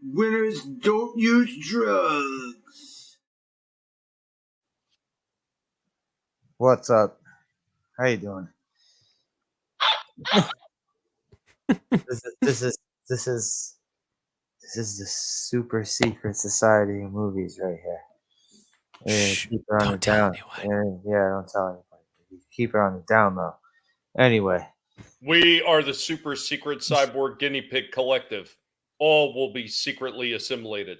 Winners don't use drugs. What's up? How you doing? This is the super secret society of movies right here. Shh, keep it on don't the tell down. anyone. Yeah, don't tell anybody. Keep it on the down low. Anyway, We are the super secret cyborg guinea pig collective. All will be secretly assimilated.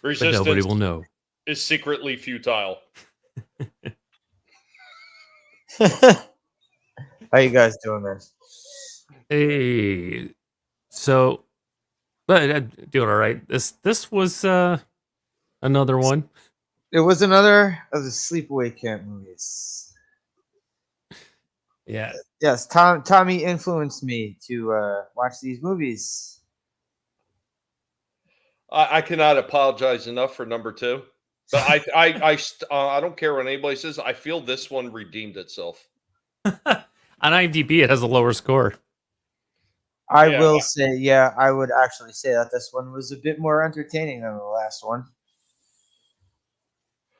But nobody will know. Is secretly futile. how you guys doing, man? Hey, so, but I'm doing all right. This was another one. It was another of the Sleepaway Camp movies. Yeah. Yes, Tommy influenced me to watch these movies. I cannot apologize enough for number 2. But I don't care what anybody says. I feel this one redeemed itself. On IMDb, it has a lower score. I will say, yeah, I would actually say that this one was a bit more entertaining than the last one.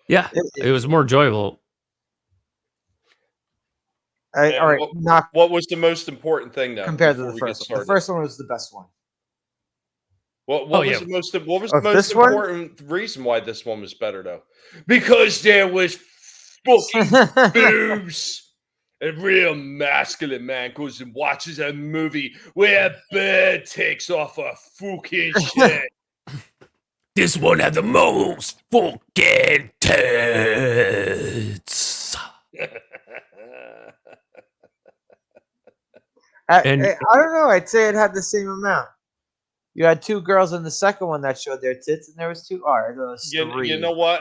Yeah, it was more enjoyable. All right, what was the most important thing now compared to the first one? The first one was the best one. What was the most important reason why this one was better, though? Because there was fucking boobs. A real masculine man goes and watches a movie where a bird takes off a fucking shit. This one had the most fucking tits. I don't know. I'd say it had the same amount. You had 2 girls in the second one that showed their tits, and there was 2. Three. You know what?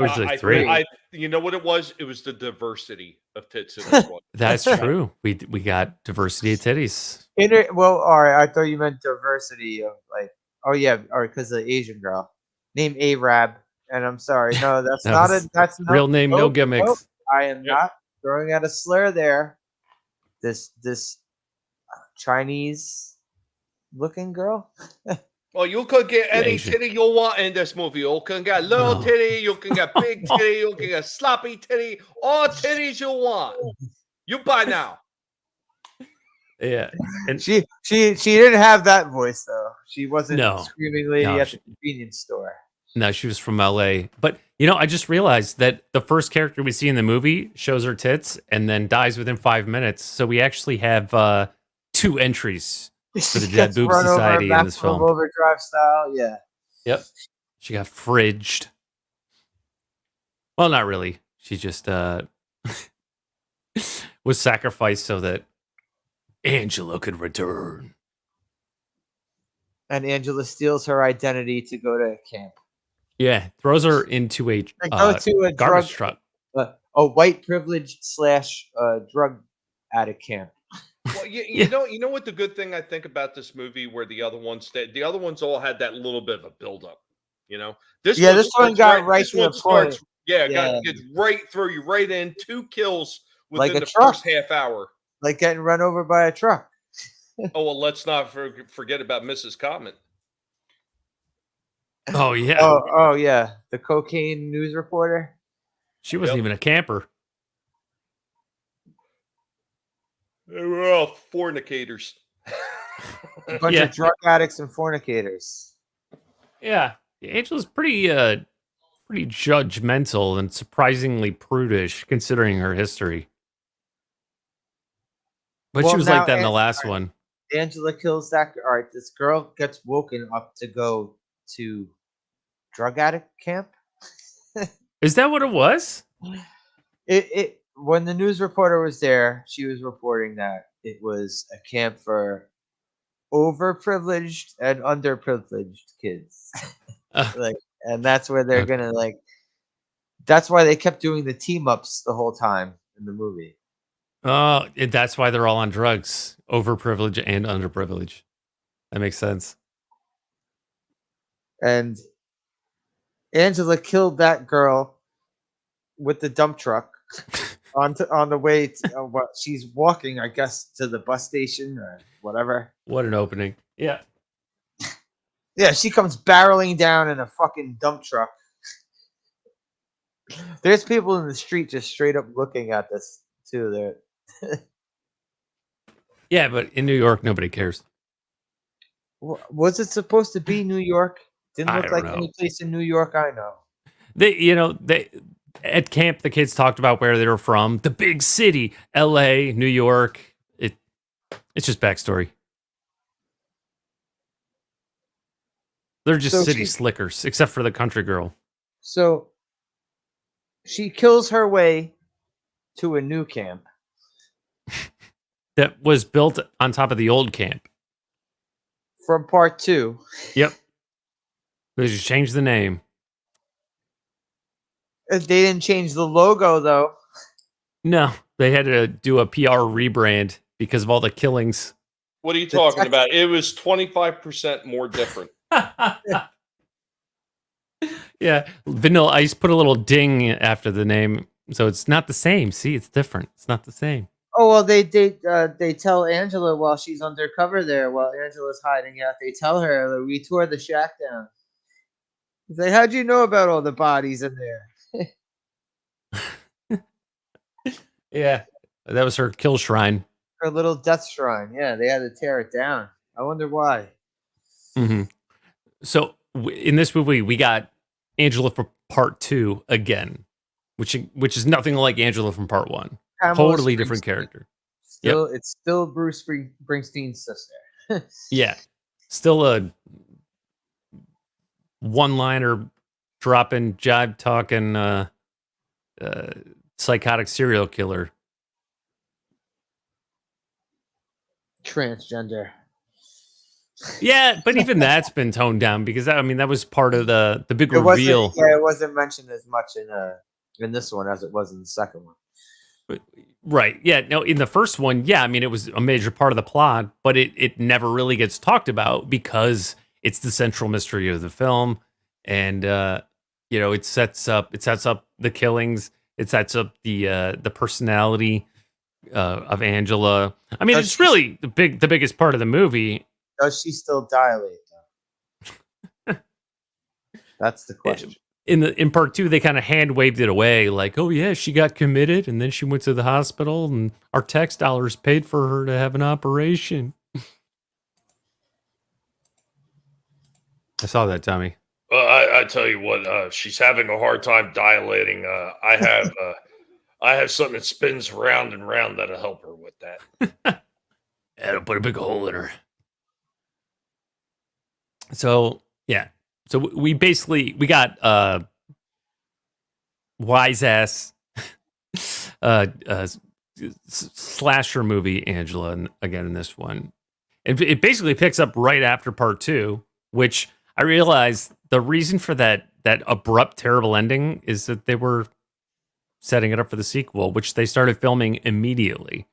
You know what it was? It was the diversity of tits in this one. That's true. We got diversity of titties. Well, all right. I thought you meant diversity of like. Oh yeah, or because the Asian girl named Arab, and I'm sorry, no, that's that's real name, no gimmicks. Nope. I am not throwing out a slur there. This Chinese looking girl. Well, you could get any titty you want in this movie. You can get little titty, you can get big titty, you can get sloppy titty, all titties you want. You buy now. Yeah, and she didn't have that voice though. She wasn't screaming lady at the convenience store. No, she was from LA. But I just realized that the first character we see in the movie shows her tits and then dies within 5 minutes. So we actually have 2 entries for the Dead Boob Society in this film. Overdrive style, yeah. Yep. She got fridged. Well, not really. She just was sacrificed so that Angela could return. And Angela steals her identity to go to camp. Yeah, throws her into a garbage truck. A white privileged / drug addict camp. Well, you know what the good thing I think about this movie, where the other ones all had that little bit of a buildup. This one got right to the point. Gets right through you, right in 2 kills within the first half hour, like getting run over by a truck. Oh well, let's not forget about Mrs. Common. Oh yeah. Oh yeah, the cocaine news reporter. She wasn't even a camper. They were all fornicators. A bunch of drug addicts and fornicators. Yeah. Angela's pretty judgmental and surprisingly prudish considering her history. But she was like that in the last one. Angela kills that. All right, this girl gets woken up to go to drug addict camp. Is that what it was? When the news reporter was there, she was reporting that it was a camp for overprivileged and underprivileged kids. And that's where they're gonna that's why they kept doing the team ups the whole time in the movie. Oh, that's why they're all on drugs, overprivileged and underprivileged. That makes sense. And Angela killed that girl with the dump truck on the way to she's walking, I guess, to the bus station or whatever. What an opening. Yeah. Yeah, she comes barreling down in a fucking dump truck. There's people in the street just straight up looking at this too. There. Yeah, but in New York, nobody cares. Was it supposed to be New York? Didn't look like any place in New York I know. They at camp, the kids talked about where they were from. The big city, L.A., New York. It's just backstory. They're just city slickers, except for the country girl. So she kills her way to a new camp that was built on top of the old camp from part 2. Yep. They just changed the name. They didn't change the logo, though. No, they had to do a PR rebrand because of all the killings. What are you talking about? It was 25% more different. Yeah, Vanilla Ice put a little ding after the name, so it's not the same. See, it's different. It's not the same. Oh well, they tell Angela while she's undercover there, while Angela's hiding out. They tell her that we tore the shack down. He's like, "How'd you know about all the bodies in there?" Yeah, that was her kill shrine. Her little death shrine. Yeah, they had to tear it down. I wonder why. Mm-hmm. So in this movie, we got Angela for part 2 again, which is nothing like Angela from part 1. Totally different character. It's still Bruce Springsteen's sister. Yeah, still a one-liner, dropping, jive talking, psychotic serial killer. Transgender. Yeah, but even that's been toned down because that was part of the big reveal. It wasn't mentioned as much in this one as it was in the second one. Right. Yeah. No, in the first one, yeah, it was a major part of the plot, but it never really gets talked about because it's the central mystery of the film, and it sets up the killings, it sets up the personality of Angela. It's really the biggest part of the movie. Does she still dilate, though? That's the question. In part 2, they kind of hand waved it away, like, oh yeah, she got committed, and then she went to the hospital, and our tax dollars paid for her to have an operation. I saw that, Tommy. I tell you what, she's having a hard time dilating. I have something that spins round and round that'll help her with that. It'll put a big hole in her. So yeah, so we got wise ass slasher movie Angela again in this one, and it basically picks up right after part 2, which I realized the reason for that abrupt terrible ending is that they were setting it up for the sequel, which they started filming immediately.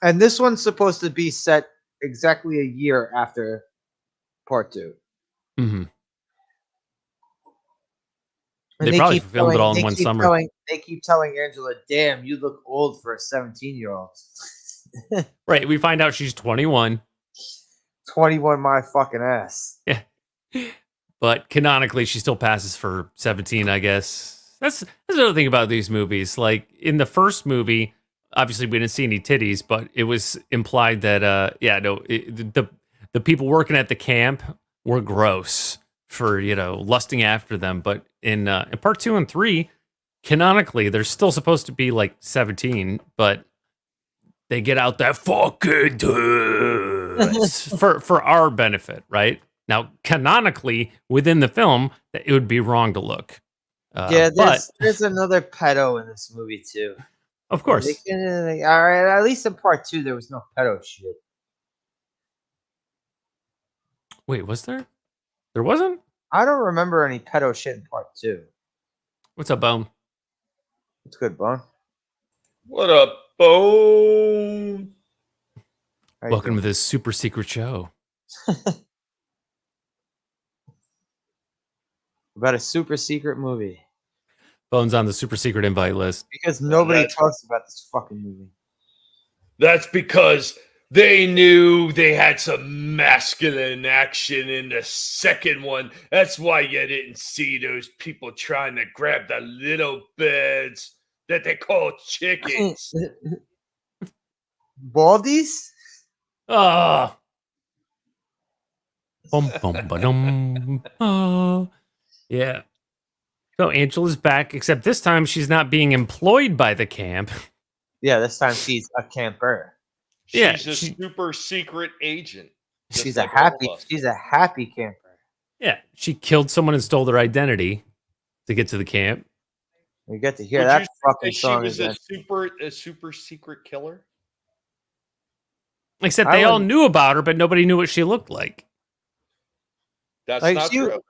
And this one's supposed to be set exactly a year after part 2. Mm-hmm. They probably filmed it all in one summer. They keep telling Angela, "Damn, you look old for a 17-year-old." Right. We find out she's 21. 21, my fucking ass. Yeah. But canonically, she still passes for 17, I guess. That's another thing about these movies. Like in the first movie, obviously we didn't see any titties, but it was implied that the people working at the camp were gross for lusting after them. But in part 2 and 3, canonically, they're still supposed to be like 17, but they get out that fucking tits for our benefit, right? Now, canonically, within the film, it would be wrong to look. There's another pedo in this movie too. Of course. All right, at least in part 2, there was no pedo shit. Wait, was there? There wasn't? I don't remember any pedo shit in part 2. What's up, Bone? What's good, Bone? What up, Bone? Welcome to this super secret show. About a super secret movie. Bone's on the super secret invite list. Because nobody talks about this fucking movie. That's because They knew they had some masculine action in the second one. That's why you didn't see those people trying to grab the little birds that they call chickens. Baldies? Oh. Bum, bum, ba-dum. Oh. Yeah. So Angela's back, except this time she's not being employed by the camp. Yeah, this time she's a camper. She's a super secret agent. She's a happy camper. Yeah, she killed someone and stole their identity to get to the camp. We get to hear that fucking song. She was a super secret killer. Except they all knew about her, but nobody knew what she looked like. That's not true.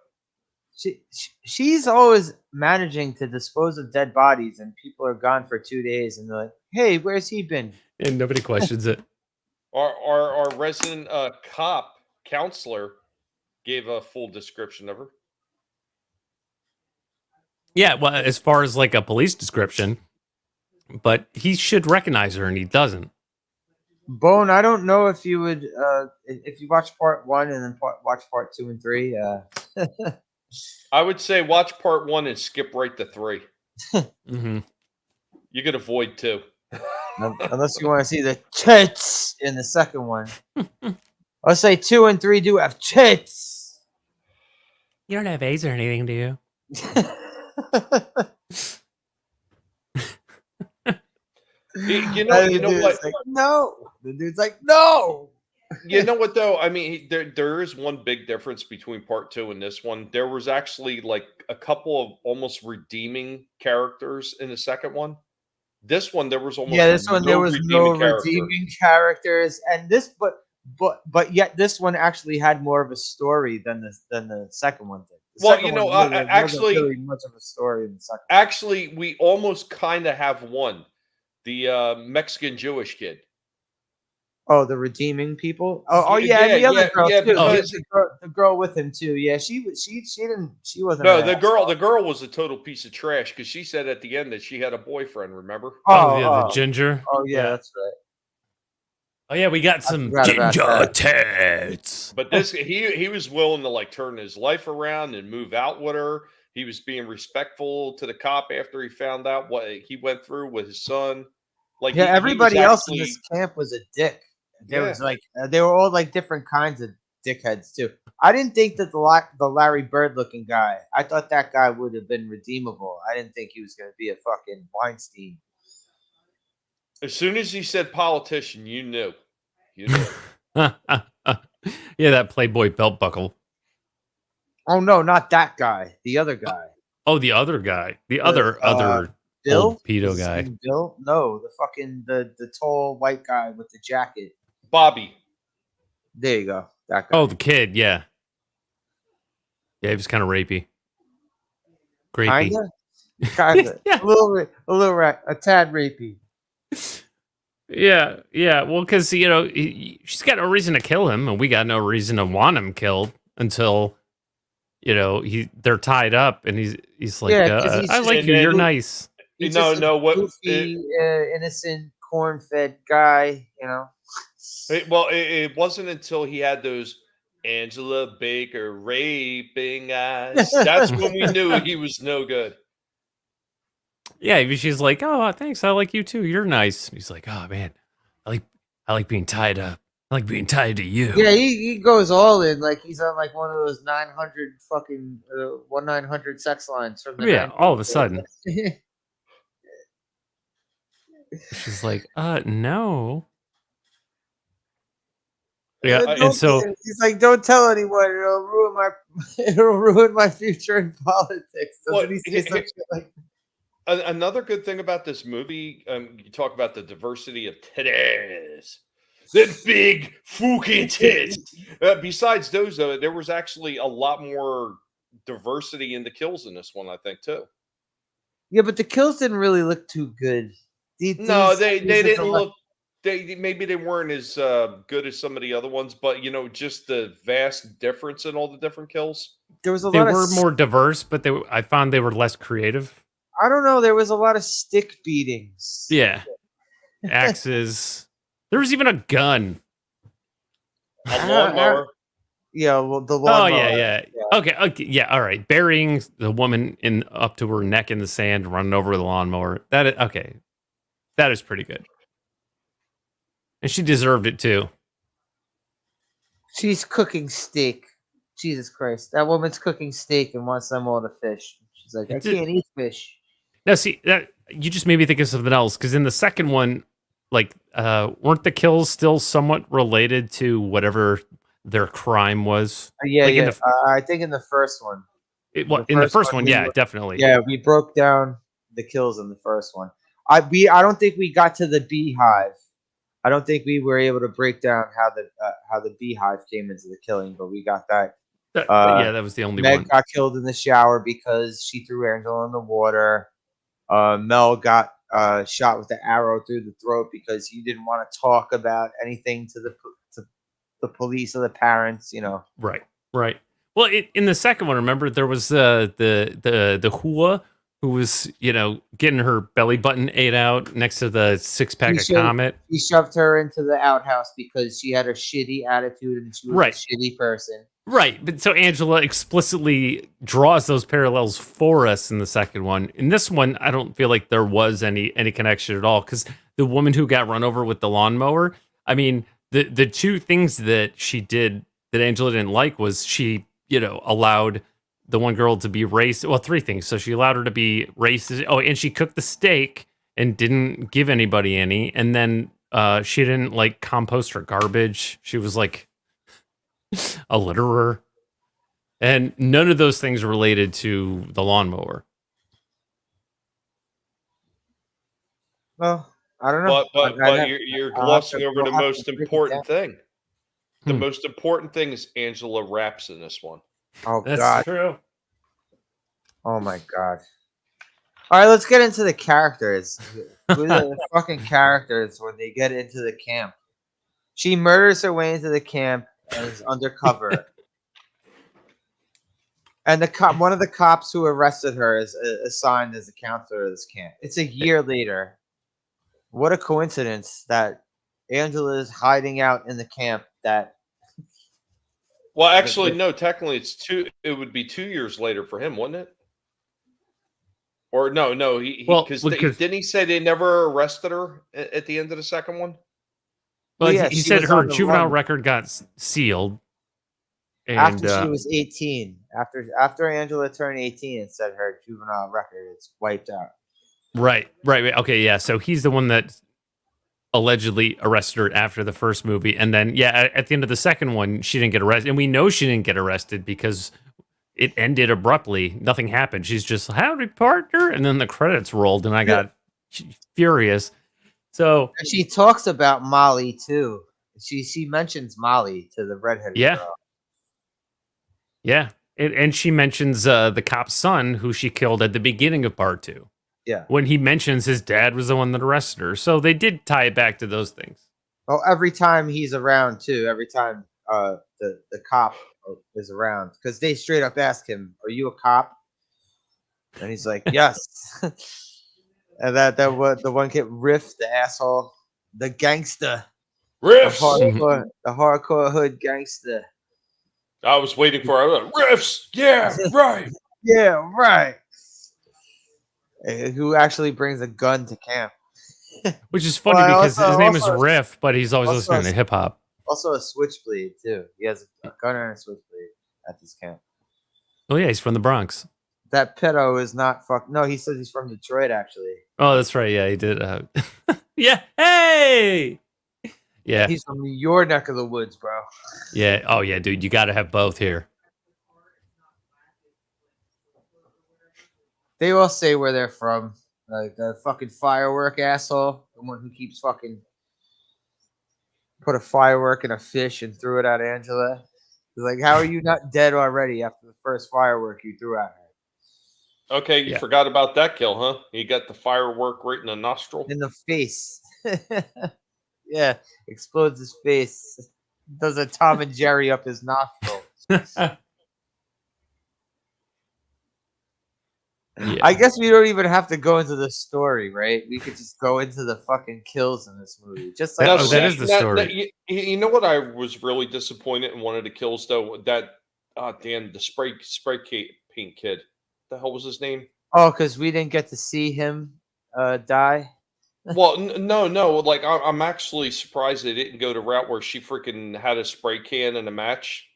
She's always managing to dispose of dead bodies, and people are gone for 2 days, and they're like, "Hey, where's he been?" And nobody questions it. Our resident cop counselor gave a full description of her. Yeah, well, as far as like a police description, but he should recognize her, and he doesn't. Bone, I don't know if you would, if you watch part 1 and then watch part 2 and 3. I would say watch part 1 and skip right to 3. Mm-hmm. You could avoid 2. Unless you want to see the tits in the second one. I'll say 2 and 3 do have tits. You don't have AIDS or anything, do you? you know what? Like, no. The dude's like, no. You know what, though? I mean, there is one big difference between part 2 and this one. There was actually like a couple of almost redeeming characters in the second one. This one, there was almost there was no redeeming characters, and this, but yet this one actually had more of a story than the second one did. Actually, really much of a story in the second. Actually, we almost kind of have one. The Mexican Jewish kid. Oh, the redeeming people. And the other girl too. The girl with him too. Yeah, she wasn't. No, the girl was a total piece of trash because she said at the end that she had a boyfriend. Remember? The ginger. Oh yeah, that's right. Oh yeah, we got some ginger tits. But this, he was willing to like turn his life around and move out with her. He was being respectful to the cop after he found out what he went through with his son. Like everybody else in this camp was a dick. There was like they were all like different kinds of dickheads too. I didn't think that the Larry Bird looking guy. I thought that guy would have been redeemable. I didn't think he was going to be a fucking Weinstein. As soon as he said politician, you knew. Yeah, that Playboy belt buckle. Oh no, not that guy. The other guy. Oh, the other guy. The other Bill? old pedo guy. Bill? No, the fucking the tall white guy with the jacket. Bobby. There you go. That guy. Oh, the kid, yeah. Yeah, he was kind of rapey. Grapey. Kinda. Yeah. A tad rapey. Yeah. Well, because she's got no reason to kill him, and we got no reason to want him killed until they're tied up, and he's like, I like you. You're nice. What goofy, innocent, corn-fed guy, It wasn't until he had those Angela Baker raping eyes. That's when we knew he was no good. Yeah, she's like, oh, thanks. I like you too. You're nice. And he's like, oh man, I like being tied up. I like being tied to you. Yeah, he goes all in, like he's on like one of those 900 fucking 1-900 sex lines from the 90s. All of a sudden. She's like, no. Yeah, and so he's like, don't tell anyone. It'll ruin my future in politics. Doesn't he say some shit like that? Another good thing about this movie, you talk about the diversity of titties. The big fucking tits. Besides those, though, there was actually a lot more diversity in the kills in this one, I think, too. Yeah, but the kills didn't really look too good. They didn't look. Maybe they weren't as good as some of the other ones, but just the vast difference in all the different kills. There was they were more diverse, but I found they were less creative. I don't know. There was a lot of stick beatings. Yeah, axes. There was even a gun. A lawnmower. Yeah, well, the lawnmower. Oh yeah. Okay, yeah. All right, burying the woman in up to her neck in the sand, running over the lawnmower. That is okay. That is pretty good, and she deserved it too. She's cooking steak. Jesus Christ, that woman's cooking steak and wants them all to fish. She's like, I can't eat fish. Now, see that you just made me think of something else because in the second one, like, weren't the kills still somewhat related to whatever their crime was? Yeah, like yeah. I think in the first one. In the first one, yeah, definitely. Yeah, we broke down the kills in the first one. I don't think we got to the beehive. I don't think we were able to break down how the beehive came into the killing, but we got that. Yeah, that was the only one. Meg got killed in the shower because she threw Angela in the water. Mel got shot with the arrow through the throat because he didn't want to talk about anything to the police or the parents. Right. Well, in the second one, remember there was the Hua who was getting her belly button ate out next to the 6-pack of Comet. He shoved her into the outhouse because she had a shitty attitude and she was a shitty person. Right, but so Angela explicitly draws those parallels for us in the second one. In this one, I don't feel like there was any connection at all because the woman who got run over with the lawnmower, I mean, the two things that she did that Angela didn't like was she, allowed the one girl to be racist. Well, three things. So she allowed her to be racist. Oh, and she cooked the steak and didn't give anybody any. And then she didn't compost her garbage. She was like a litterer. And none of those things related to the lawnmower. Well, I don't know. But you're glossing over the most important thing. The most important thing is Angela raps in this one. Oh, that's God. True. Oh, my God. All right, let's get into the characters. Who are the fucking characters when they get into the camp? She murders her way into the camp and is undercover. And one of the cops who arrested her is assigned as a counselor of this camp. It's a year later. What a coincidence that Angela is hiding out in the camp. Well, actually, no. Technically, it would be 2 years later for him, wouldn't it? Or no. Didn't he say they never arrested her at the end of the second one? Well, he said her juvenile record got sealed. And, after she was 18. After Angela turned 18, it said her juvenile record is wiped out. Right. Okay, yeah. So he's the one that allegedly arrested her after the first movie. And then, at the end of the second one, she didn't get arrested. And we know she didn't get arrested because it ended abruptly. Nothing happened. She's just, howdy, partner. And then the credits rolled and I got furious. So and she talks about Molly, too. She mentions Molly to the redheaded girl. Yeah. And she mentions the cop's son who she killed at the beginning of part 2. Yeah. When he mentions his dad was the one that arrested her. So they did tie it back to those things. Oh, every time he's around, too. Every time the cop is around. Because they straight up ask him, are you a cop? And he's like, yes. And the one kid, Riff, the asshole, the gangster. Riffs! The hardcore hood gangster. I was waiting for Riffs! Yeah, right! Yeah, right. Who actually brings a gun to camp. Which is funny because his name is Riff, but he's always listening to hip-hop. Also a switchblade, too. He has a gun and a switchblade at this camp. Oh, yeah, he's from the Bronx. That pedo is not No, he says he's from Detroit, actually. Oh, that's right. Yeah, he did. Yeah, hey! Yeah. He's from your neck of the woods, bro. Yeah. Oh, yeah, dude. You got to have both here. They all say where they're from. Like the fucking firework asshole. The one who keeps fucking put a firework in a fish and threw it at Angela. He's like, how are you not dead already after the first firework you threw at her? Okay, you forgot about that kill, huh? You got the firework right in the nostril? In the face. Yeah, explodes his face. Does a Tom and Jerry up his nostril. Yeah. I guess we don't even have to go into the story, right? We could just go into the fucking kills in this movie. Just like that is the story. You know what I was really disappointed in one of the kills though? That damn, the spray paint kid. The hell was his name? Oh, because we didn't get to see him die. Well, no. Like I'm actually surprised they didn't go the route where she freaking had a spray can in a match.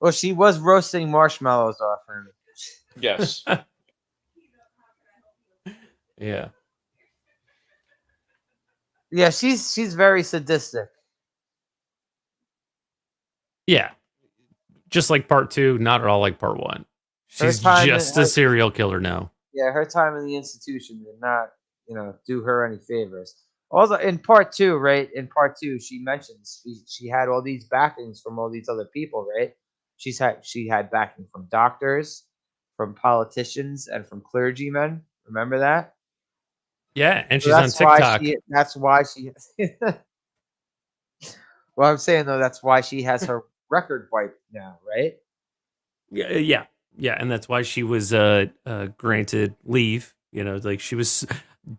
Well, she was roasting marshmallows off him. Yes. Yeah. Yeah, she's very sadistic. Yeah. Just like part 2, not at all like part 1. She's just a serial killer now. Yeah, her time in the institution did not, do her any favors. Also, in part 2, right? In part 2, she mentions she had all these backings from all these other people, right? She had backing from doctors, from politicians, and from clergymen. Remember that? Yeah, and she's on TikTok. That's why she. Well, I'm saying though, that's why she has her record wiped now, right? Yeah, and that's why she was granted leave. Like she was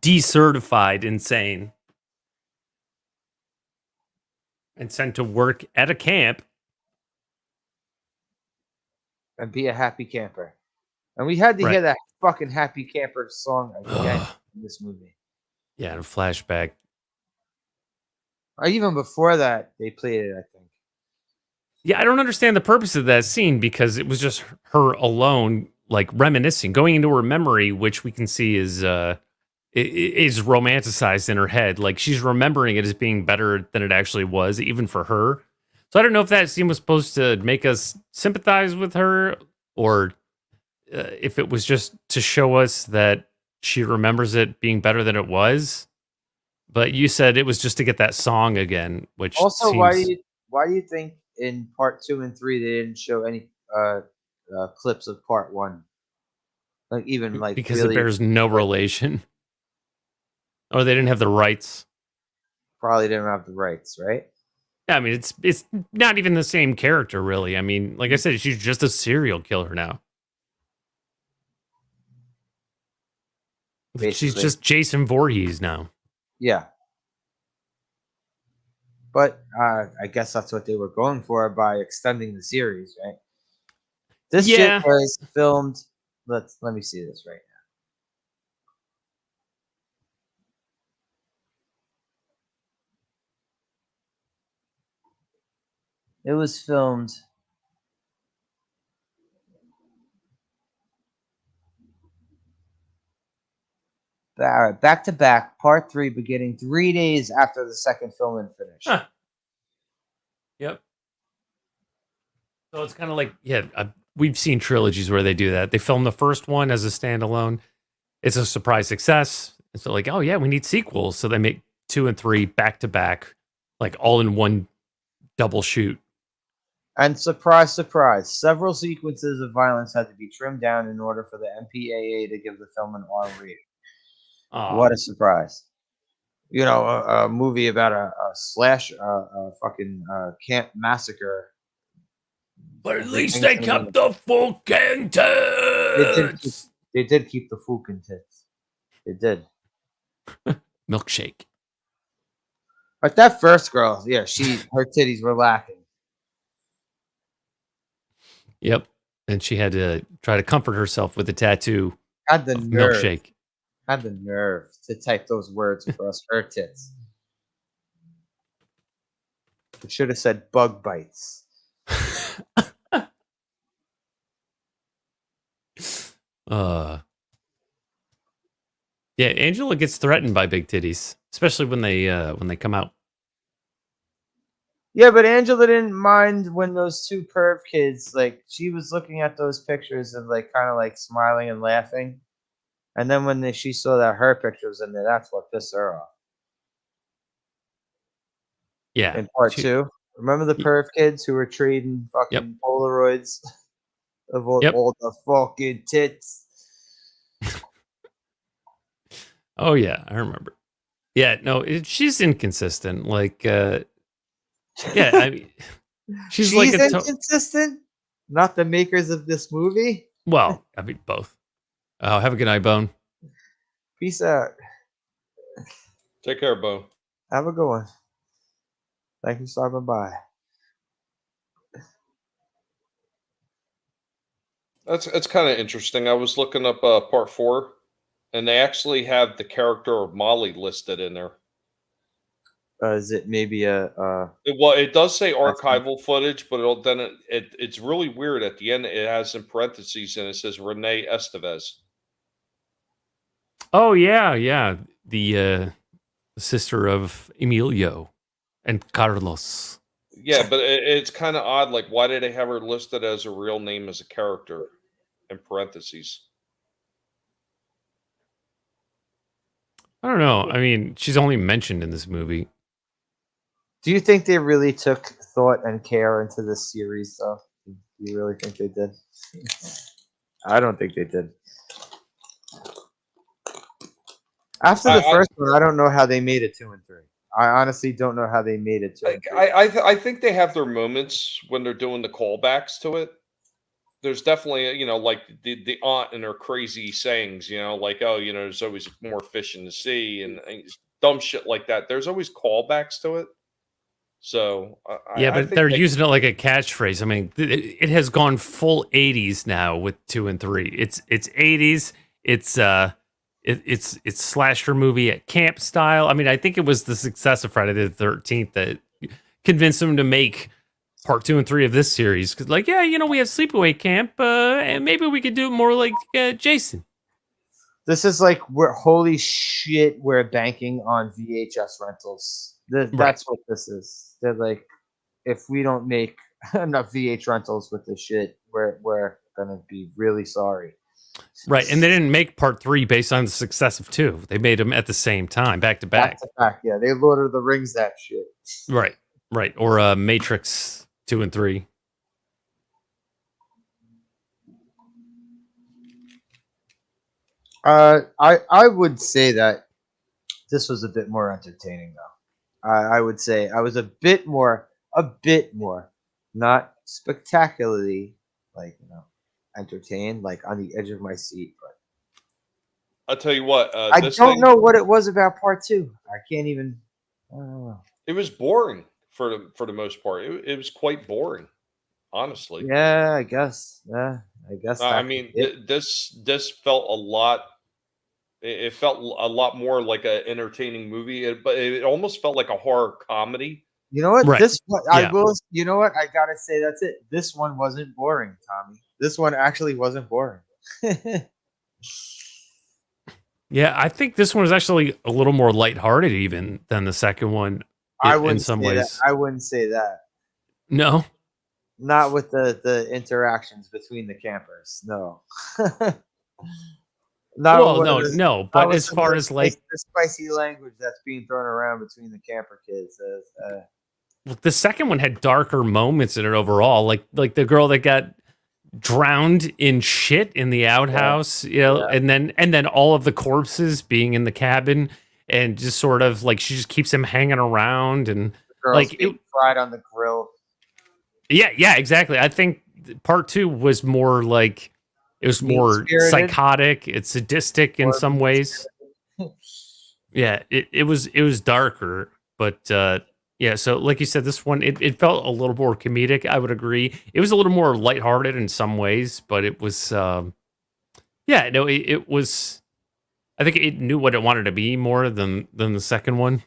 decertified insane and sent to work at a camp and be a happy camper. And we had to hear that fucking happy camper song again in this movie. Yeah, and a flashback. Or even before that, they played it, I think. Yeah, I don't understand the purpose of that scene because it was just her alone, like reminiscing, going into her memory, which we can see is romanticized in her head. Like she's remembering it as being better than it actually was, even for her. So I don't know if that scene was supposed to make us sympathize with her or if it was just to show us that she remembers it being better than it was. But you said it was just to get that song again, which also why do you think in part 2 and 3 they didn't show any clips of part 1? Like even like because it bears no relation. Or they didn't have the rights. Probably didn't have the rights, right? Yeah, I mean it's not even the same character, really. I mean, like I said, she's just a serial killer now. Basically. She's just Jason Voorhees now. Yeah. But I guess that's what they were going for by extending the series, right? This shit was filmed. Let me see this right now. It was filmed back to back, part 3, beginning 3 days after the second film finished. Huh. Yep. So it's kind of like, we've seen trilogies where they do that. They film the first one as a standalone. It's a surprise success. And so like, oh yeah, we need sequels. So they make 2 and 3 back to back, like all in one double shoot. And surprise, surprise, several sequences of violence had to be trimmed down in order for the MPAA to give the film an R rating. What a surprise. A movie about a fucking camp massacre. But at least they kept the fucking tits. They did keep the fucking tits. They did. Milkshake. But that first girl, her titties were lacking. Yep. And she had to try to comfort herself with a tattoo. Had the nerve. Milkshake. Had the nerve to type those words across her tits. It should have said bug bites. Yeah, Angela gets threatened by big titties, especially when they come out. Yeah, but Angela didn't mind when those 2 perv kids, like, she was looking at those pictures and like kind of like smiling and laughing. And then when she saw that her picture was in there, that's what pissed her off. Yeah. In part 2. Remember the perv kids who were trading fucking Polaroids of all the fucking tits? Oh, yeah. I remember. Yeah, no, she's inconsistent. Like, I mean, she's like inconsistent? Not the makers of this movie? Well, I mean, both. Oh, have a good night, Bone. Peace out. Take care, Bone. Have a good one. Thank you for stopping by. That's kind of interesting. I was looking up part 4, and they actually have the character of Molly listed in there. Is it maybe It does say archival footage, but it's really weird. At the end, it has in parentheses, and it says Renee Estevez. Oh yeah, the sister of Emilio and Carlos. Yeah, but it's kind of odd. Like, why did they have her listed as a real name as a character in parentheses? I don't know. I mean, she's only mentioned in this movie. Do you think they really took thought and care into this series, though? Do you really think they did? I don't think they did. After the first one, I don't know how they made it 2 and 3. I honestly don't know how they made it 2 and 3. I think they have their moments when they're doing the callbacks to it. There's definitely, like the aunt and her crazy sayings, like, oh, there's always more fish in the sea and dumb shit like that. There's always callbacks to it. So but they're using it like a catchphrase. I mean, it has gone full 80s now with 2 and 3. It's 80s. It's slasher movie at camp style. I mean, I think it was the success of Friday the 13th that convinced them to make part 2 and 3 of this series. Because, like, yeah, we have Sleepaway Camp, and maybe we could do it more like Jason. This is like, holy shit, we're banking on VHS rentals. That's what this is. They're like, if we don't make enough VH rentals with this shit, we're gonna be really sorry. Right, and they didn't make part 3 based on the success of 2. They made them at the same time, back to back. Yeah. They Lord of the Rings that shit. Right. Or Matrix 2 and 3. I would say that this was a bit more entertaining, though. I would say I was a bit more, not spectacularly, entertained, like on the edge of my seat. But I'll tell you what. I don't know what it was about part 2. I can't even. I don't know. It was boring for the most part. It was quite boring, honestly. Yeah, I guess. Yeah, I guess. I mean, this felt a lot. It felt a lot more like an entertaining movie, but it almost felt like a horror comedy. You know what? Right. This one, I will. You know what? I gotta say that's it. This one wasn't boring, Tommy. This one actually wasn't boring. Yeah, I think this one was actually a little more lighthearted even than the second one. In some ways, I wouldn't say that. No, not with the interactions between the campers. No. No. But as far as like the spicy language that's being thrown around between the camper kids, the second one had darker moments in it overall. Like the girl that got drowned in shit in the outhouse, and then all of the corpses being in the cabin, and just sort of like she just keeps him hanging around, and like it fried on the grill. Yeah, exactly. I think part 2 was more like. It was more psychotic. It's sadistic in some ways. Yeah, it was darker, but yeah. So, like you said, this one it felt a little more comedic. I would agree. It was a little more lighthearted in some ways, but it was, it was. I think it knew what it wanted to be more than the second one.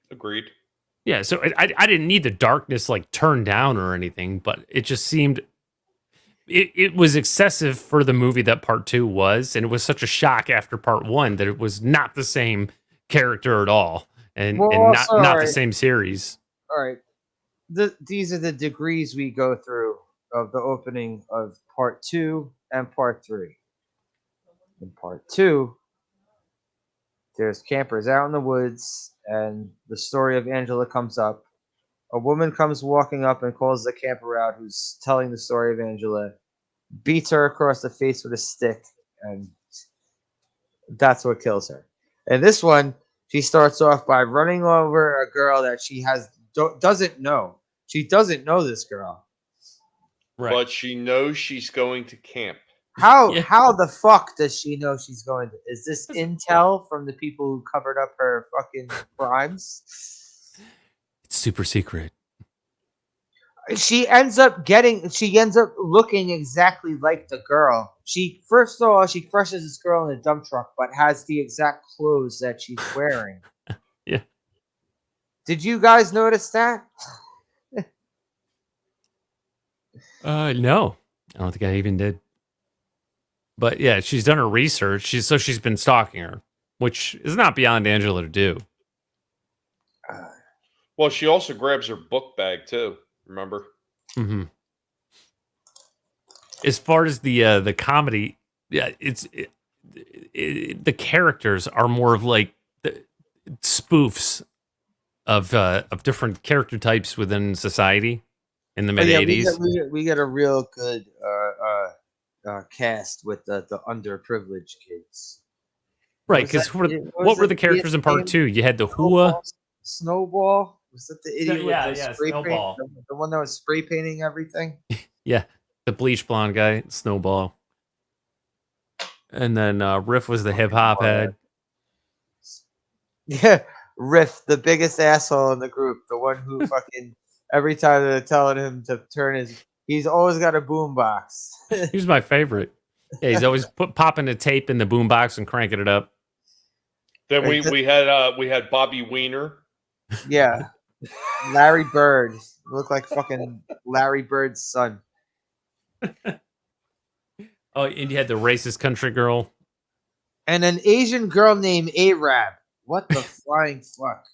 Agreed. Yeah, so I didn't need the darkness like turned down or anything, but it just seemed it was excessive for the movie that part 2 was, and it was such a shock after part 1 that it was not the same character at all, and not the same series. All right, these are the degrees we go through of the opening of part 2 and part 3. In part 2, there's campers out in the woods, and the story of Angela comes up. A woman comes walking up and calls the camper out who's telling the story of Angela, beats her across the face with a stick, and that's what kills her. And this one, she starts off by running over a girl that she doesn't know. She doesn't know this girl. But she knows she's going to camp. How the fuck does she know she's going to? Is this intel from the people who covered up her fucking crimes? It's super secret. She ends up looking exactly like the girl. First of all, she crushes this girl in a dump truck, but has the exact clothes that she's wearing. Yeah. Did you guys notice that? No. I don't think I even did. But yeah, she's done her research. She's been stalking her, which is not beyond Angela to do. Well, she also grabs her book bag too. Remember? Mm-hmm. As far as the comedy, yeah, the characters are more of like the spoofs of different character types within society in the mid 80s. We get a real good cast with the underprivileged kids. Right, because what were the characters in part 2? You had the Hua. Snowball? Was that the idiot with the spray Snowball. paint? The one that was spray painting everything? Yeah, the bleach blonde guy, Snowball. And then Riff was the hip hop head. Yeah, Riff, the biggest asshole in the group. The one who fucking, every time they're telling him to turn he's always got a boombox. He's my favorite. Yeah, he's always popping the tape in the boombox and cranking it up. Then we had Bobby Wiener. Yeah. Larry Bird. Looked like fucking Larry Bird's son. Oh, and you had the racist country girl. And an Asian girl named Arab. What the flying fuck?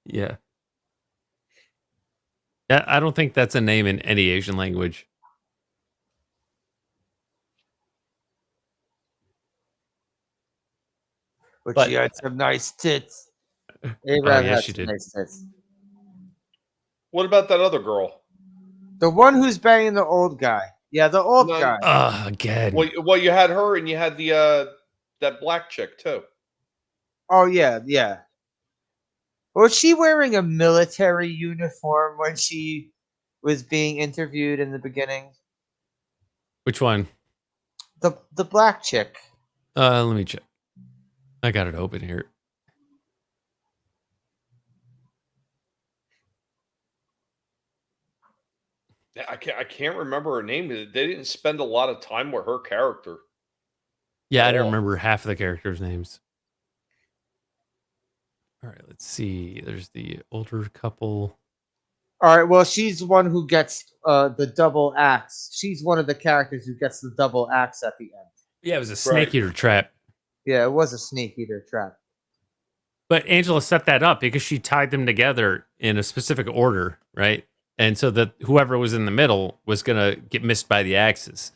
Yeah. I don't think that's a name in any Asian language. But she had some nice tits. Arab had some nice tits. What about that other girl? The one who's banging the old guy. Yeah, the old guy. Again. Well, you had her and you had the that black chick too. Oh yeah. Was she wearing a military uniform when she was being interviewed in the beginning? Which one? The black chick. Let me check. I got it open here. I can't remember her name. They didn't spend a lot of time with her character. Yeah, I don't remember half of the characters' names. All right, let's see. There's the older couple. All right, well, she's the one who gets the double axe. She's one of the characters who gets the double axe at the end. Yeah, it was a snake eater trap. Yeah, it was a snake eater trap. But Angela set that up because she tied them together in a specific order, right? And so that whoever was in the middle was going to get missed by the axes.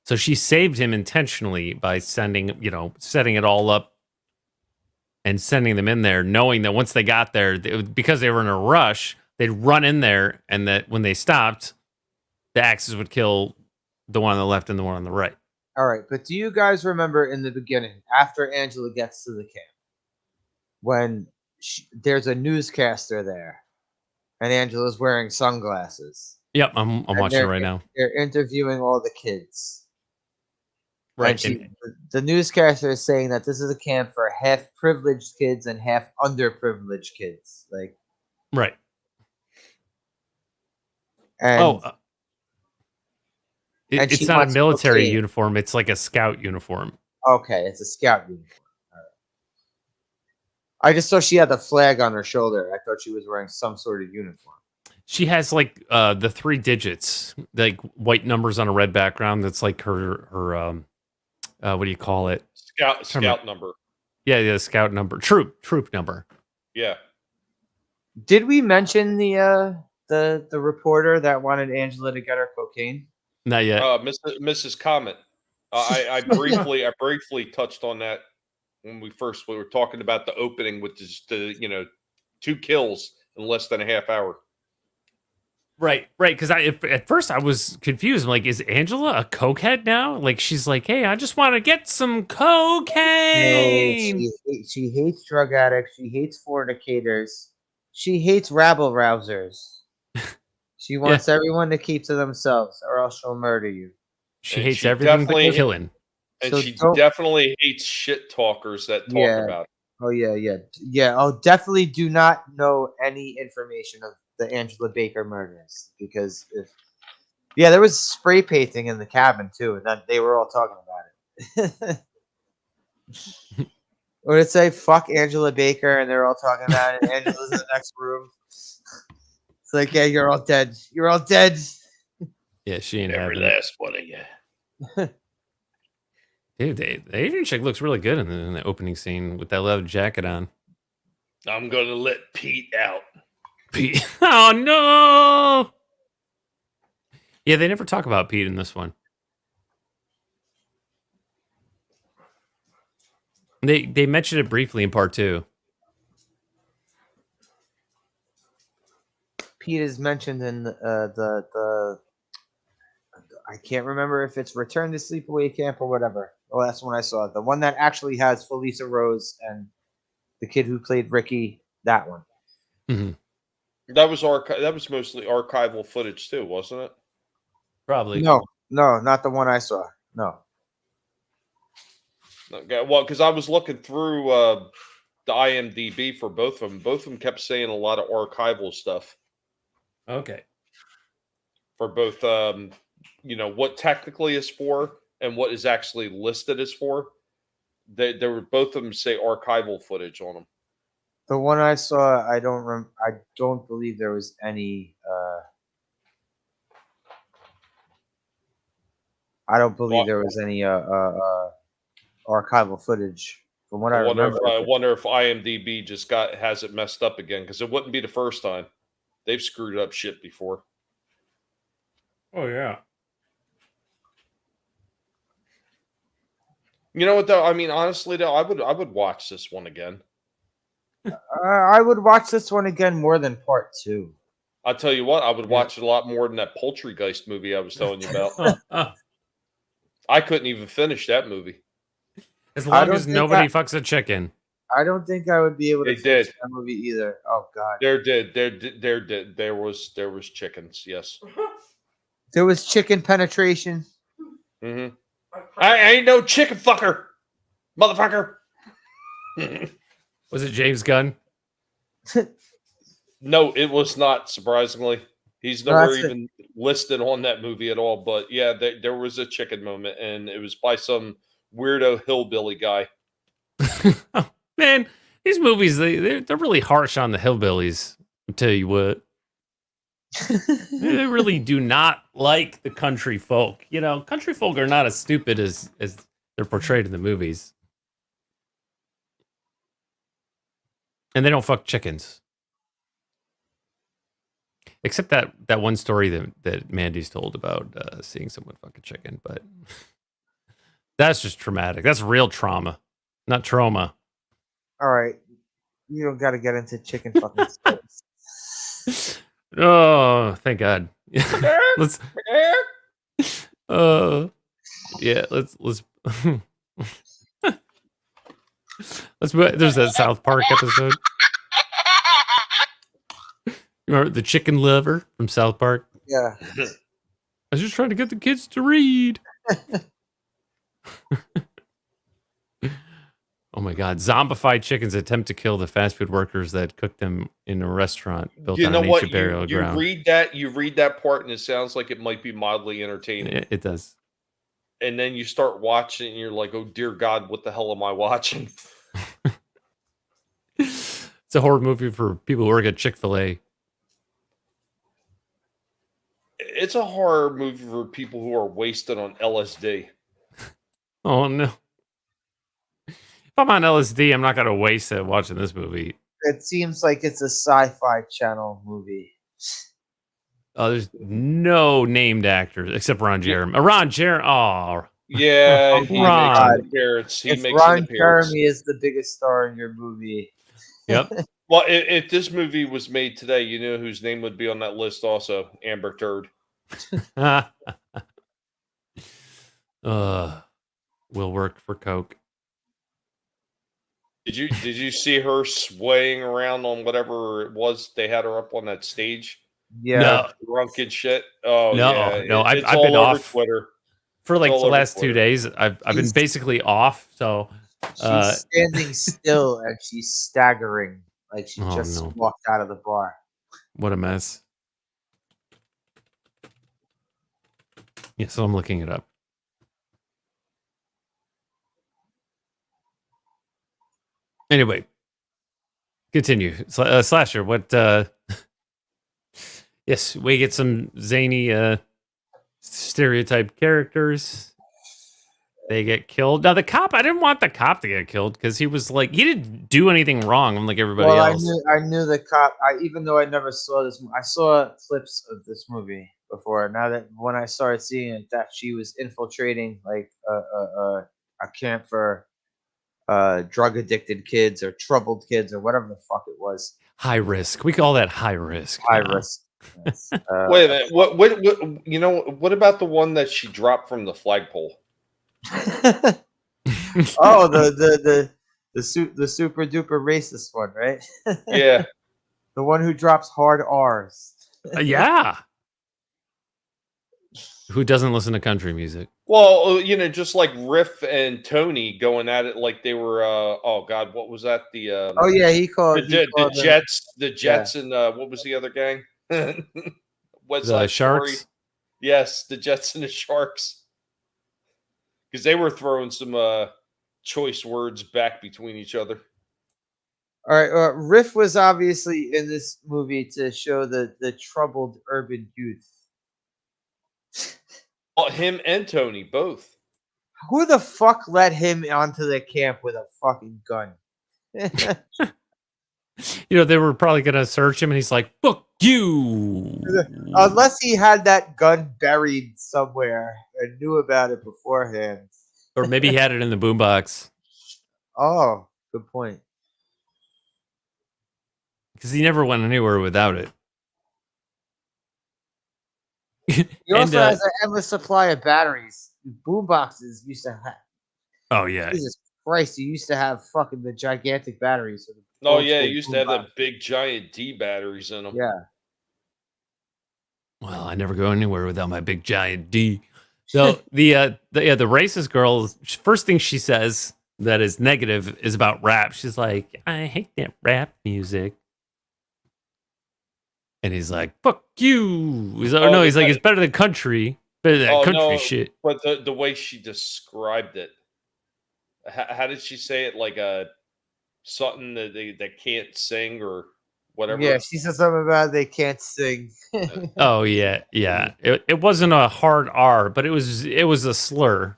So she saved him intentionally by setting it all up and sending them in there, knowing that once they got there, because they were in a rush, they'd run in there, and that when they stopped, the axes would kill the one on the left and the one on the right. All right, but do you guys remember in the beginning, after Angela gets to the camp, when there's a newscaster there, and Angela's wearing sunglasses? Yep, I'm watching it right now. They're interviewing all the kids. Right. The newscaster is saying that this is a camp for half privileged kids and half underprivileged kids. Like, right. And, it's not a military uniform. It's like a scout uniform. Okay, it's a scout uniform. All right. I just saw she had the flag on her shoulder. I thought she was wearing some sort of uniform. She has like the 3 digits, like white numbers on a red background. That's like her what do you call it? Scout number. Yeah, scout number. Troop number. Yeah. Did we mention the reporter that wanted Angela to get her cocaine? Not yet. Mrs. Comet. I briefly touched on that when we were talking about the opening with just 2 kills in less than a half hour. Right. Because at first I was confused. I'm like, is Angela a cokehead now? Like, she's like, hey, I just want to get some cocaine. No, she hates drug addicts. She hates fornicators. She hates rabble rousers. She wants everyone to keep to themselves, or else she'll murder you. She hates everything but killing. And she definitely hates shit talkers that talk about it. Oh, yeah. Oh, definitely do not know any information of the Angela Baker murders. Because there was spray painting in the cabin, too. And then they were all talking about it. Or it'd say, fuck Angela Baker, and they're all talking about it. Angela's in the next room. It's like, yeah, you're all dead. You're all dead. Yeah, she ain't every last one of you. Dude, the Asian chick looks really good in the opening scene with that leather jacket on. I'm gonna let Pete out. Pete? Oh no! Yeah, they never talk about Pete in this one. They mentioned it briefly in part 2. Pete is mentioned in the I can't remember if it's Return to Sleepaway Camp or whatever. The last one I saw, the one that actually has Felissa Rose and the kid who played Ricky. That one. Mm-hmm. That was mostly archival footage too, wasn't it? Probably. No, not the one I saw. No. Okay, well, because I was looking through the IMDb for both of them. Both of them kept saying a lot of archival stuff. Okay. For both, what technically is for and what is actually listed as for. They were both of them say archival footage on them. The one I saw, I don't believe there was any. I don't believe there was any archival footage. From what I remember, I wonder if IMDb just has it messed up again, because it wouldn't be the first time. They've screwed up shit before. Oh yeah. You know what though? I mean, honestly though, I would watch this one again. I would watch this one again more than part 2. I'll tell you what, I would watch it a lot more than that Poultrygeist movie I was telling you about. I couldn't even finish that movie. As long as nobody fucks a chicken. I don't think I would be able to finish that movie either. Oh god. There was chickens, yes. There was chicken penetration. Mm-hmm. I ain't no chicken fucker, motherfucker. Was it James Gunn? No, it was not, surprisingly. He's never even listed on that movie at all. But yeah, there was a chicken moment, and it was by some weirdo hillbilly guy. Oh, man, these movies, they're really harsh on the hillbillies. I'll tell you what. They really do not like the country folk. You know, country folk are not as stupid as they're portrayed in the movies. And they don't fuck chickens. Except that one story that Mandy's told about seeing someone fuck a chicken. But that's just traumatic. That's real trauma, not trauma. All right. You don't got to get into chicken fucking stories. Oh, thank God. Let's. Yeah. Let's. Let's. There's that South Park episode. You remember the chicken lover from South Park? Yeah. I was just trying to get the kids to read. Oh my God. Zombified chickens attempt to kill the fast food workers that cooked them in a restaurant built on an ancient burial ground. You read that part and it sounds like it might be mildly entertaining. It does. And then you start watching and you're like, oh dear God, what the hell am I watching? It's a horror movie for people who work at Chick-fil-A. It's a horror movie for people who are wasted on LSD. Oh no. If I'm on LSD, I'm not going to waste it watching this movie. It seems like it's a Sci-Fi Channel movie. Oh, there's no named actors except Ron Jeremy. Ron Jeremy. Oh. Yeah, he Ron. makes an appearance. Ron Jeremy is the biggest star in your movie. Yep. Well, if this movie was made today, you know whose name would be on that list also? Amber Turd. Will work for Coke. Did you see her swaying around on whatever it was they had her up on that stage Yeah, drunken shit. Oh yeah, no. I've it's been all over off Twitter for It's like all the over last 2 Twitter. days. I've been basically off. So she's standing still and she's staggering like she just walked out of the bar. What a mess. Yeah, so I'm looking it up. Anyway, continue. Slasher, what yes, we get some zany stereotype characters. They get killed. Now the cop, I didn't want the cop to get killed because he was like, he didn't do anything wrong unlike everybody else. I knew the cop. Even though I never saw this, I saw clips of this movie before. Now that when I started seeing it, that she was infiltrating like a camp for drug addicted kids or troubled kids or whatever the fuck it was. High risk. We call that high risk. High risk. Yes. Wait a minute. What? You know? What about the one that she dropped from the flagpole? Oh, the super duper racist one, right? Yeah. The one who drops hard R's. Yeah. Who doesn't listen to country music? Well, you know, just like Riff and Tony going at it like they were. Oh God, what was that? The oh yeah, he called the Jets, and what was the other gang? West The Side Sharks. Story. Yes, the Jets and the Sharks, because they were throwing some choice words back between each other. All right, Riff was obviously in this movie to show the troubled urban youth. Well, him and Tony both. Who the fuck let him onto the camp with a fucking gun? You know, they were probably going to search him, and he's like, "Fuck you!" Unless he had that gun buried somewhere and knew about it beforehand, or maybe he had it in the boombox. Oh, good point. Because he never went anywhere without it. He also has an endless supply of batteries. Boomboxes used to have. Oh yeah. Jesus Christ! You used to have fucking the gigantic batteries. Oh yeah, you used to have the big giant D batteries in them. Yeah. Well, I never go anywhere without my big giant D. So the racist girl, first thing she says that is negative is about rap. She's like, "I hate that rap music." And he's like, "Fuck you." He's like, "It's better than country. Better than country shit." But the way she described it, how did she say it? Like something that they can't sing or whatever. Yeah, she said something about they can't sing. Oh yeah. It wasn't a hard R, but it was a slur.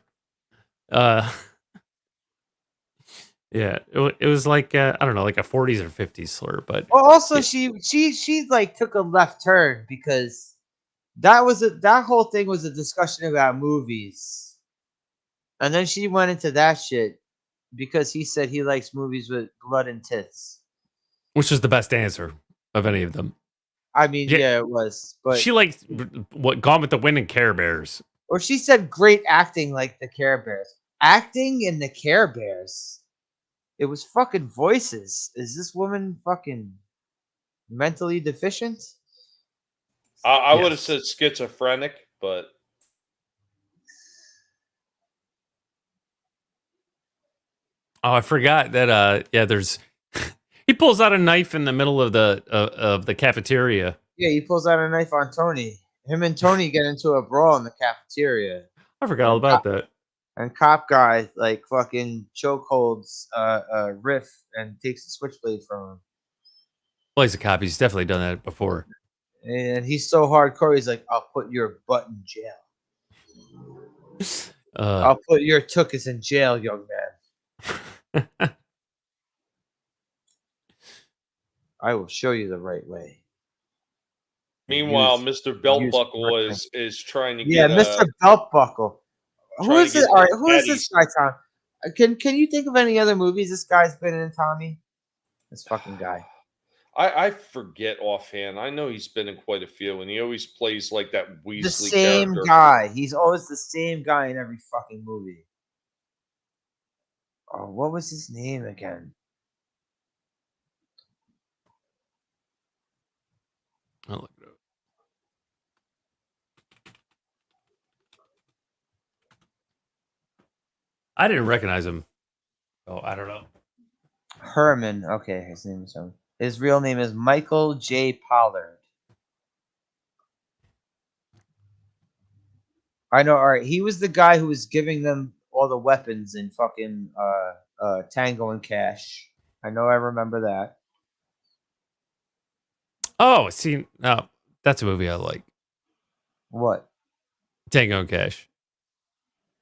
Yeah, it was like I don't know, like a 40s or 50s slur, but also yeah. she like took a left turn because that whole thing was a discussion about movies, and then she went into that shit because he said he likes movies with blood and tits, which is the best answer of any of them. I mean, yeah it was, but she liked what Gone with the Wind and Care Bears, or she said great acting like the Care Bears. Acting in the Care Bears. It was fucking voices. Is this woman fucking mentally deficient? I would have said schizophrenic, but oh, I forgot that. There's he pulls out a knife in the middle of the cafeteria. Yeah, he pulls out a knife on Tony. Him and Tony get into a brawl in the cafeteria. I forgot all about that. And cop guy like fucking chokeholds Riff and takes the switchblade from him. Well, he's a cop. He's definitely done that before. And he's so hardcore. He's like, "I'll put your butt in jail. I'll put your tuchus in jail, young man. I will show you the right way." Meanwhile, Mr. Beltbuckle is trying to get Mr. Beltbuckle. Who is it? All right, who is this guy, Tom? Can you think of any other movies this guy's been in, Tommy? This fucking guy. I forget offhand. I know he's been in quite a few, and he always plays like that Weasley The same character. guy. He's always the same guy in every fucking movie. Oh, what was his name again? I'll look it up. I didn't recognize him. Oh, I don't know. Herman. Okay, his name is Herman. His real name is Michael J. Pollard. I know. All right, he was the guy who was giving them all the weapons in fucking Tango and Cash. I know. I remember that. Oh, see, no, that's a movie I like. What? Tango and Cash.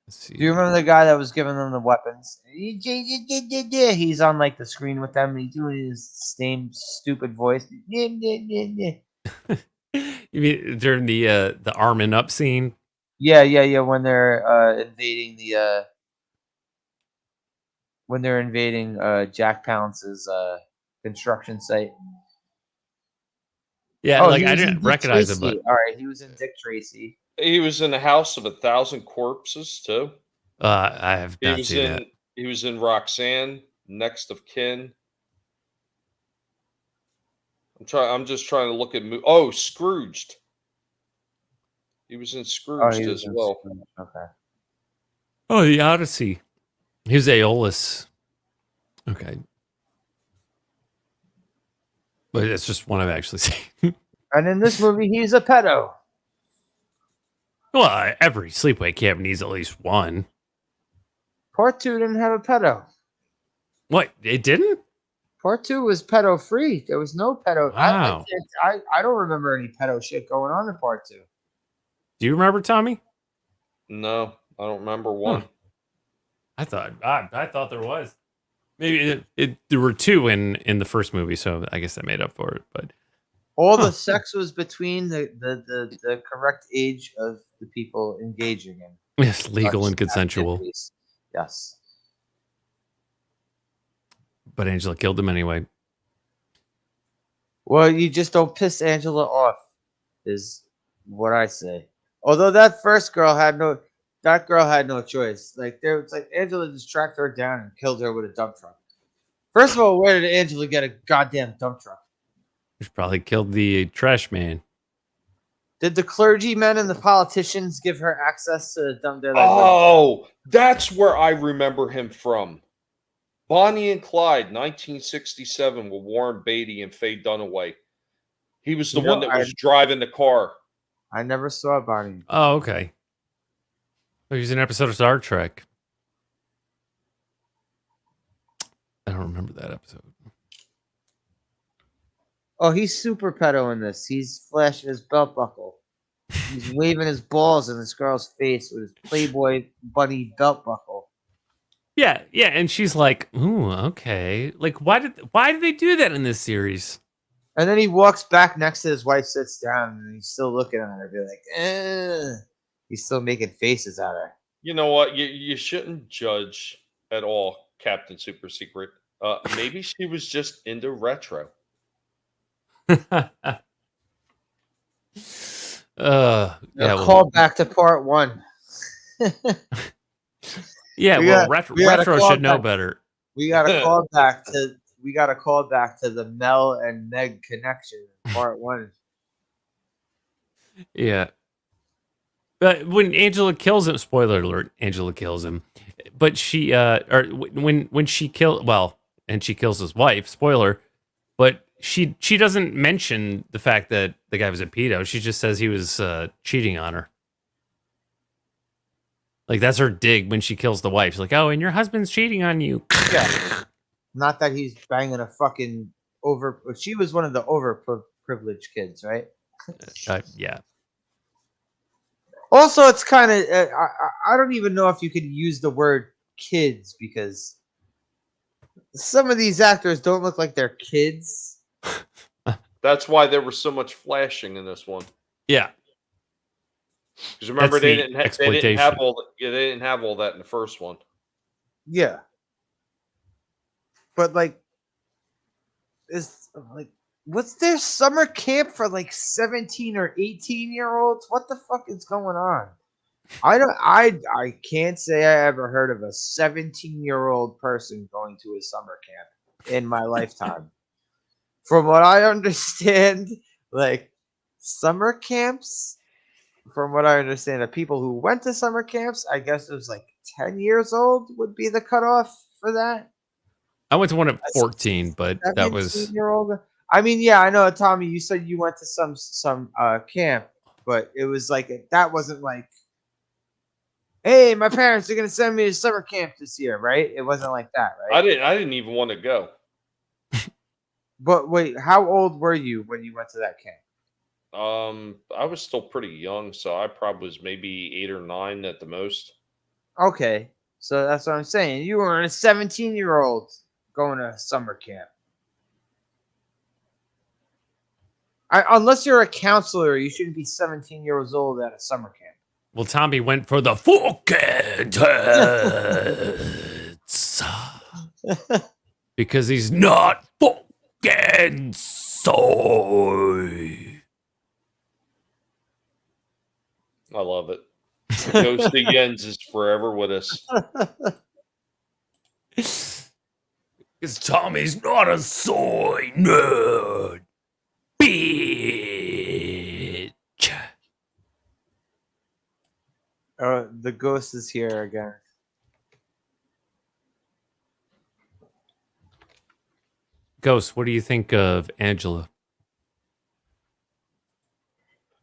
Let's see. Do you remember the guy that was giving them the weapons? He's on like the screen with them. And he's doing his same stupid voice. You mean during the arming up scene? Yeah. When they're invading Jack Palance's construction site. Yeah, like I didn't recognize him, but all right, he was in Dick Tracy. He was in the House of 1,000 Corpses too. I have not seen that. He was in Roxanne, Next of Kin. I'm just trying to look at. Scrooged. He was in Scrooged as well. Scrooged. Okay. Oh, the Odyssey. He was Aeolus. Okay. But it's just one I've actually seen. And in this movie, he's a pedo. Well, every sleepaway camp needs at least one. Part 2 didn't have a pedo. What? It didn't? Part 2 was pedo free. There was no pedo. Wow. I don't remember any pedo shit going on in Part 2. Do you remember, Tommy? No, I don't remember one. I thought there was. Maybe there were 2 in the first movie, so I guess that made up for it. But all the sex was between the correct age of the people engaging in. Yes, legal and consensual. Activities. Yes. But Angela killed him anyway. Well, you just don't piss Angela off, is what I say. Although that first girl had no choice. Like Angela just tracked her down and killed her with a dump truck. First of all, where did Angela get a goddamn dump truck? She probably killed the trash man. Did the clergymen and the politicians give her access to the dump? That's where I remember him from. Bonnie and Clyde, 1967, with Warren Beatty and Faye Dunaway. He was the one that was driving the car. I never saw Bonnie. Oh, okay. He was in an episode of Star Trek. I don't remember that episode. Oh, he's super pedo in this. He's flashing his belt buckle. He's waving his balls in this girl's face with his Playboy bunny belt buckle. Yeah, and she's like, "Ooh, okay." Like, why did they do that in this series? And then he walks back next to his wife, sits down, and he's still looking at her, be like, "Eh." He's still making faces at her. You know what? You shouldn't judge at all, Captain Super Secret. Maybe she was just into retro. Call back to part 1. Yeah, retro should know better. We got to call back to the Mel and Meg connection, part 1. Yeah. But when Angela kills him, spoiler alert, Angela kills him. But she when she kills his wife, spoiler, but she doesn't mention the fact that the guy was a pedo. She just says he was cheating on her. Like, that's her dig when she kills the wife. She's like, "Oh, and your husband's cheating on you." Yeah. Not that he's banging a fucking she was one of the overprivileged kids, right? Yeah. Also, it's kind of I don't even know if you could use the word kids, because some of these actors don't look like they're kids. That's why there was so much flashing in this one. Yeah. Because remember, they didn't have all that in the first one. Yeah. But what's their summer camp for 17 or 18-year-olds? What the fuck is going on? I can't say I ever heard of a 17-year-old person going to a summer camp in my lifetime. From what I understand, summer camps, from what I understand, of people who went to summer camps, I guess it was like 10 years old would be the cutoff for that. I went to one at 14, but that was 17-year-old. I mean, yeah, I know, Tommy. You said you went to some camp, but it was like that wasn't like, hey, my parents are gonna send me to summer camp this year, right? It wasn't like that, right? I didn't even want to go. But wait, how old were you when you went to that camp? I was still pretty young, so I probably was maybe 8 or 9 at the most. Okay, so that's what I'm saying. You were a 17-year-old going to summer camp. Unless you're a counselor, you shouldn't be 17 years old at a summer camp. Well, Tommy went for the fucking tits. Because he's not fucking soy. I love it. Ghost of Jens is forever with us. Because Tommy's not a soy nerd. Bitch. The ghost is here again. Ghost, what do you think of Angela?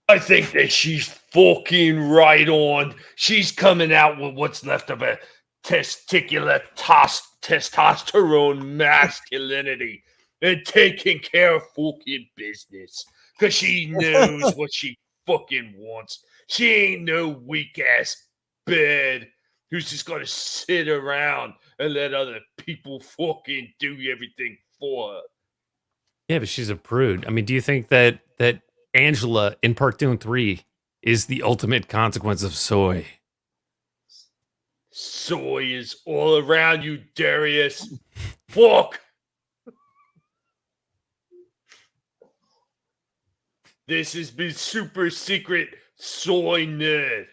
I think that she's fucking right on. She's coming out with what's left of a testicular testosterone masculinity and taking care of fucking business. Because she knows what she fucking wants. She ain't no weak-ass bed who's just going to sit around and let other people fucking do everything for her. Yeah, but she's a prude. I mean, do you think that Angela in Part 2 and 3 is the ultimate consequence of soy? Soy is all around you, Darius. Fuck. This has been super secret soy nerd.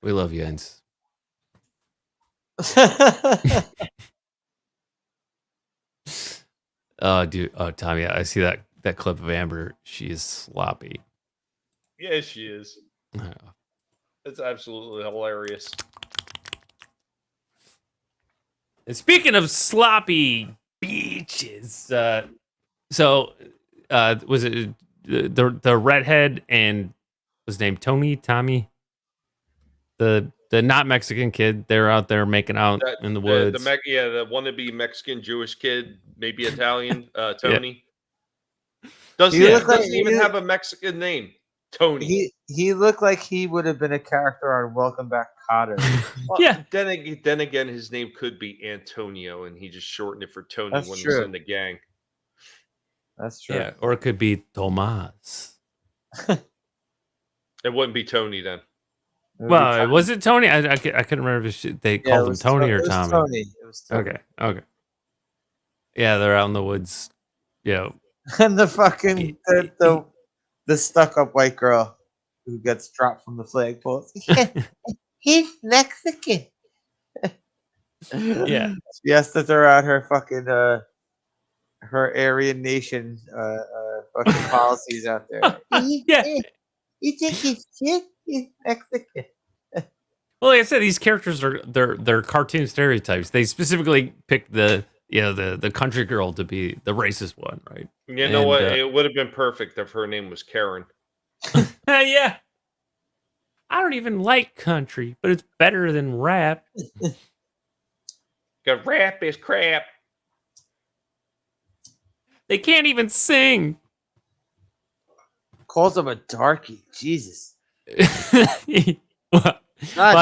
We love you, Jens. Dude. Oh, Tommy, I see that clip of Amber. She is sloppy. Yeah, she is. It's absolutely hilarious. And speaking of sloppy beaches, was it the redhead and was named Tommy? The not Mexican kid, they're out there making out in the woods. The wannabe Mexican Jewish kid, maybe Italian, Tony. Yeah. Doesn't even have a Mexican name. Tony. He looked like he would have been a character on Welcome Back, Kotter. Well, yeah. Then again, his name could be Antonio, and he just shortened it for Tony when he's in the gang. That's true. Yeah, or it could be Tomas. It wouldn't be Tony then. Well, was it Tony? I couldn't remember if they called him Tony or Tommy. It was Tony. Okay. Yeah, they're out in the woods. And the fucking the stuck-up white girl who gets dropped from the flagpole. He's Mexican. Yeah. She has to throw out her fucking her Aryan Nation fucking policies out there. Yeah. You think he's shit? He's Mexican. Well, like I said, these characters they're cartoon stereotypes. They specifically picked the country girl to be the racist one, right? You know what? It would have been perfect if her name was Karen. Yeah. I don't even like country, but it's better than rap. Because rap is crap. They can't even sing. Calls him a darkie. Jesus. I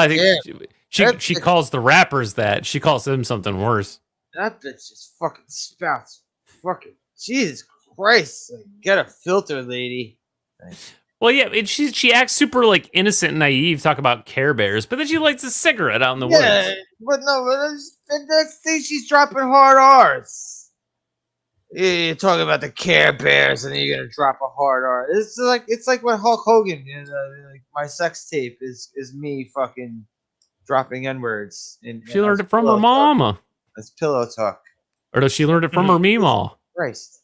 think she calls the rappers that. She calls them something worse. That bitch just fucking spouts. Fucking Jesus Christ. Like, get a filter, lady. Thanks. Well, yeah, she acts super like innocent and naive, talk about Care Bears, but then she lights a cigarette out in the woods. But that's thing she's dropping hard R's. You're talking about the Care Bears, and then you're gonna drop a hard R. It's like when Hulk Hogan, like my sex tape is me fucking dropping N-words. She learned it from her mama. That's pillow talk. Or does she learn it from her meemaw? Christ.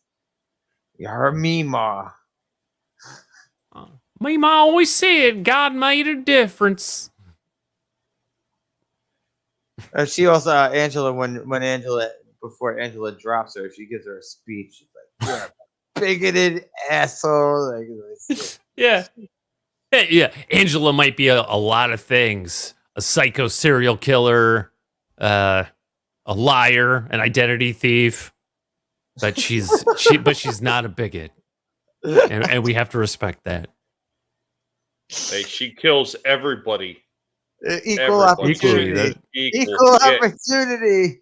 Her meemaw. Meemaw always said God made a difference. She also, Angela, when Angela, before Angela drops her, she gives her a speech. She's like, you're a bigoted asshole. Like, yeah. Yeah. Angela might be a lot of things. A psycho serial killer, a liar, an identity thief. But she's not a bigot. And we have to respect that. Hey, she kills everybody. Equal opportunity. Equal opportunity.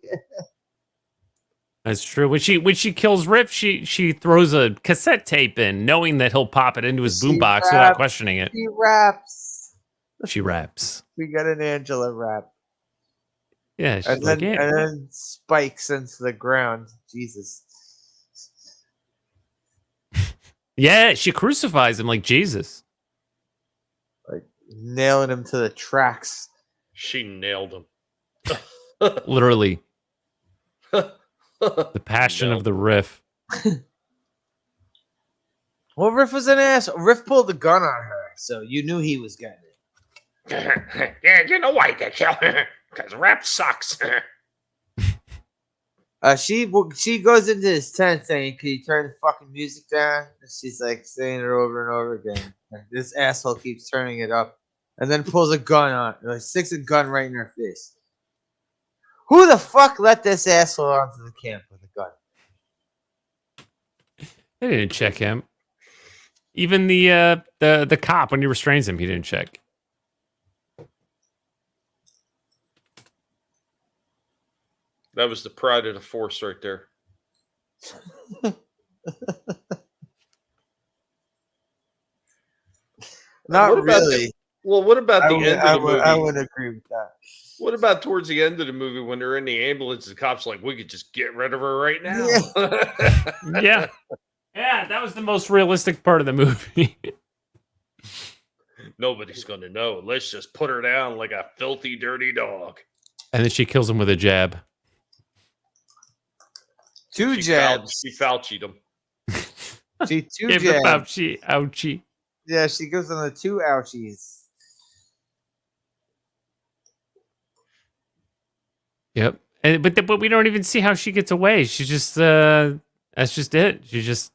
That's true. When she kills Riff, she throws a cassette tape in, knowing that he'll pop it into his boombox without questioning it. She raps. We got an Angela rap. Yeah, she's and then spikes into the ground. Jesus. Yeah, she crucifies him like Jesus. Like nailing him to the tracks. She nailed him. Literally. The passion of the Riff. Well, Riff was an ass. Riff pulled the gun on her, so you knew he was getting it. Yeah, you know why he got killed? Because rap sucks. She goes into his tent saying, "Can you turn the fucking music down?" And she's like saying it over and over again. This asshole keeps turning it up, and then pulls a gun on, like sticks a gun right in her face. Who the fuck let this asshole onto the camp with a gun? They didn't check him. Even the cop, when he restrains him, he didn't check. That was the pride of the force right there. Not really. What about the end of the movie? I would agree with that. What about towards the end of the movie when they're in the ambulance, the cops like, we could just get rid of her right now? Yeah. Yeah, that was the most realistic part of the movie. Nobody's going to know. Let's just put her down like a filthy, dirty dog. And then she kills him with a jab. Two jabs. She Fauci'd him. She two Give jabs. the Fauci, ouchie. Yeah, she goes on the two ouchies. Yep. But we don't even see how she gets away. She just that's just it. She just.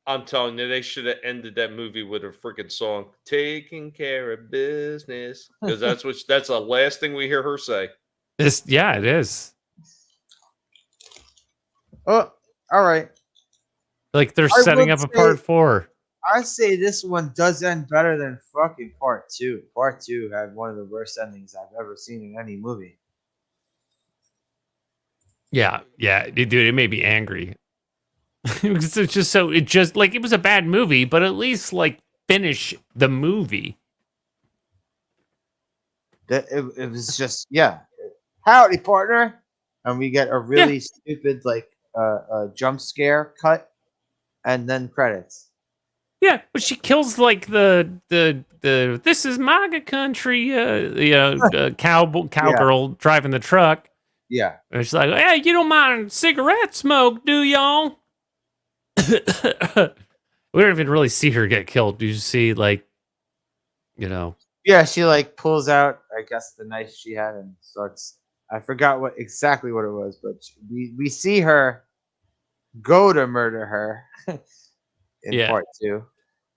I'm telling you, they should have ended that movie with a freaking song, "Taking Care of Business," because that's the last thing we hear her say. It is. Oh, all right. Like they're setting up a part 4. I say this one does end better than fucking part 2. Part 2 had one of the worst endings I've ever seen in any movie. Yeah, dude, it made me angry. It's just it was a bad movie, but at least like finish the movie. It was just howdy partner, and we get a really stupid like jump scare cut, and then credits. Yeah, but she kills like the this is MAGA country, cowgirl driving the truck. Yeah, and she's like, "Hey, you don't mind cigarette smoke, do y'all?" We don't even really see her get killed. Do you see Yeah, she like pulls out, I guess, the knife she had and starts. I forgot exactly what it was, but we see her go to murder her in part 2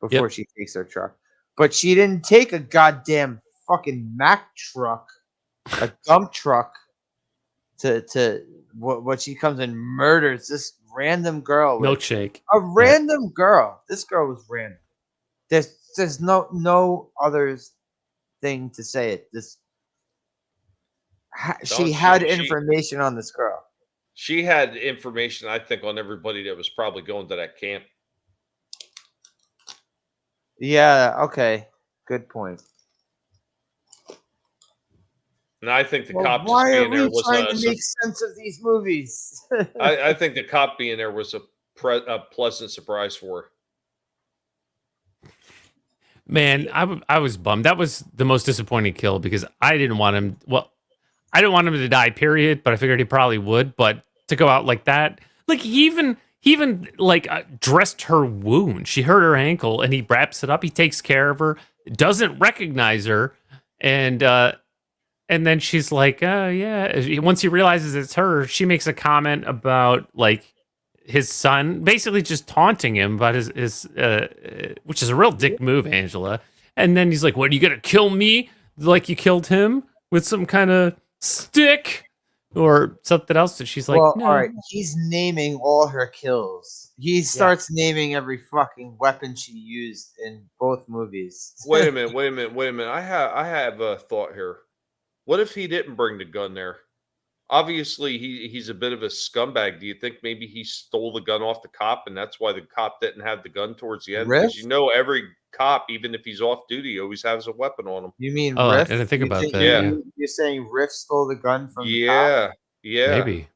before she takes her truck. But she didn't take a goddamn fucking Mack truck, a dump truck, to what she comes and murders this random girl. Milkshake. A random girl. This girl was random. There's no other thing to say it. She had information on this girl. She had information, I think, on everybody that was probably going to that camp. Yeah, okay. Good point. And I think the cop just being there was trying to make sense of these movies. I think the cop being there was a pleasant surprise for her. Man, I was bummed. That was the most disappointing kill because I didn't want him. Well, I didn't want him to die. Period. But I figured he probably would. But to go out like that, like he even like dressed her wound. She hurt her ankle, and he wraps it up. He takes care of her. Doesn't recognize her, and then she's like, "Oh yeah." Once he realizes it's her, she makes a comment about like his son, basically just taunting him about his which is a real dick move, Angela. And then he's like, "What, are you gonna kill me like you killed him with some kind of stick or something else?" And she's like, well, "No." all right. He's naming all her kills. He starts naming every fucking weapon she used in both movies. Wait a minute. I have a thought here. What if he didn't bring the gun there? Obviously, he's a bit of a scumbag. Do you think maybe he stole the gun off the cop, and that's why the cop didn't have the gun towards the end? Because every cop, even if he's off duty, always has a weapon on him. You mean Oh, Riff? I didn't think about that. Yeah. You're saying Riff stole the gun from the cop? Yeah. Maybe.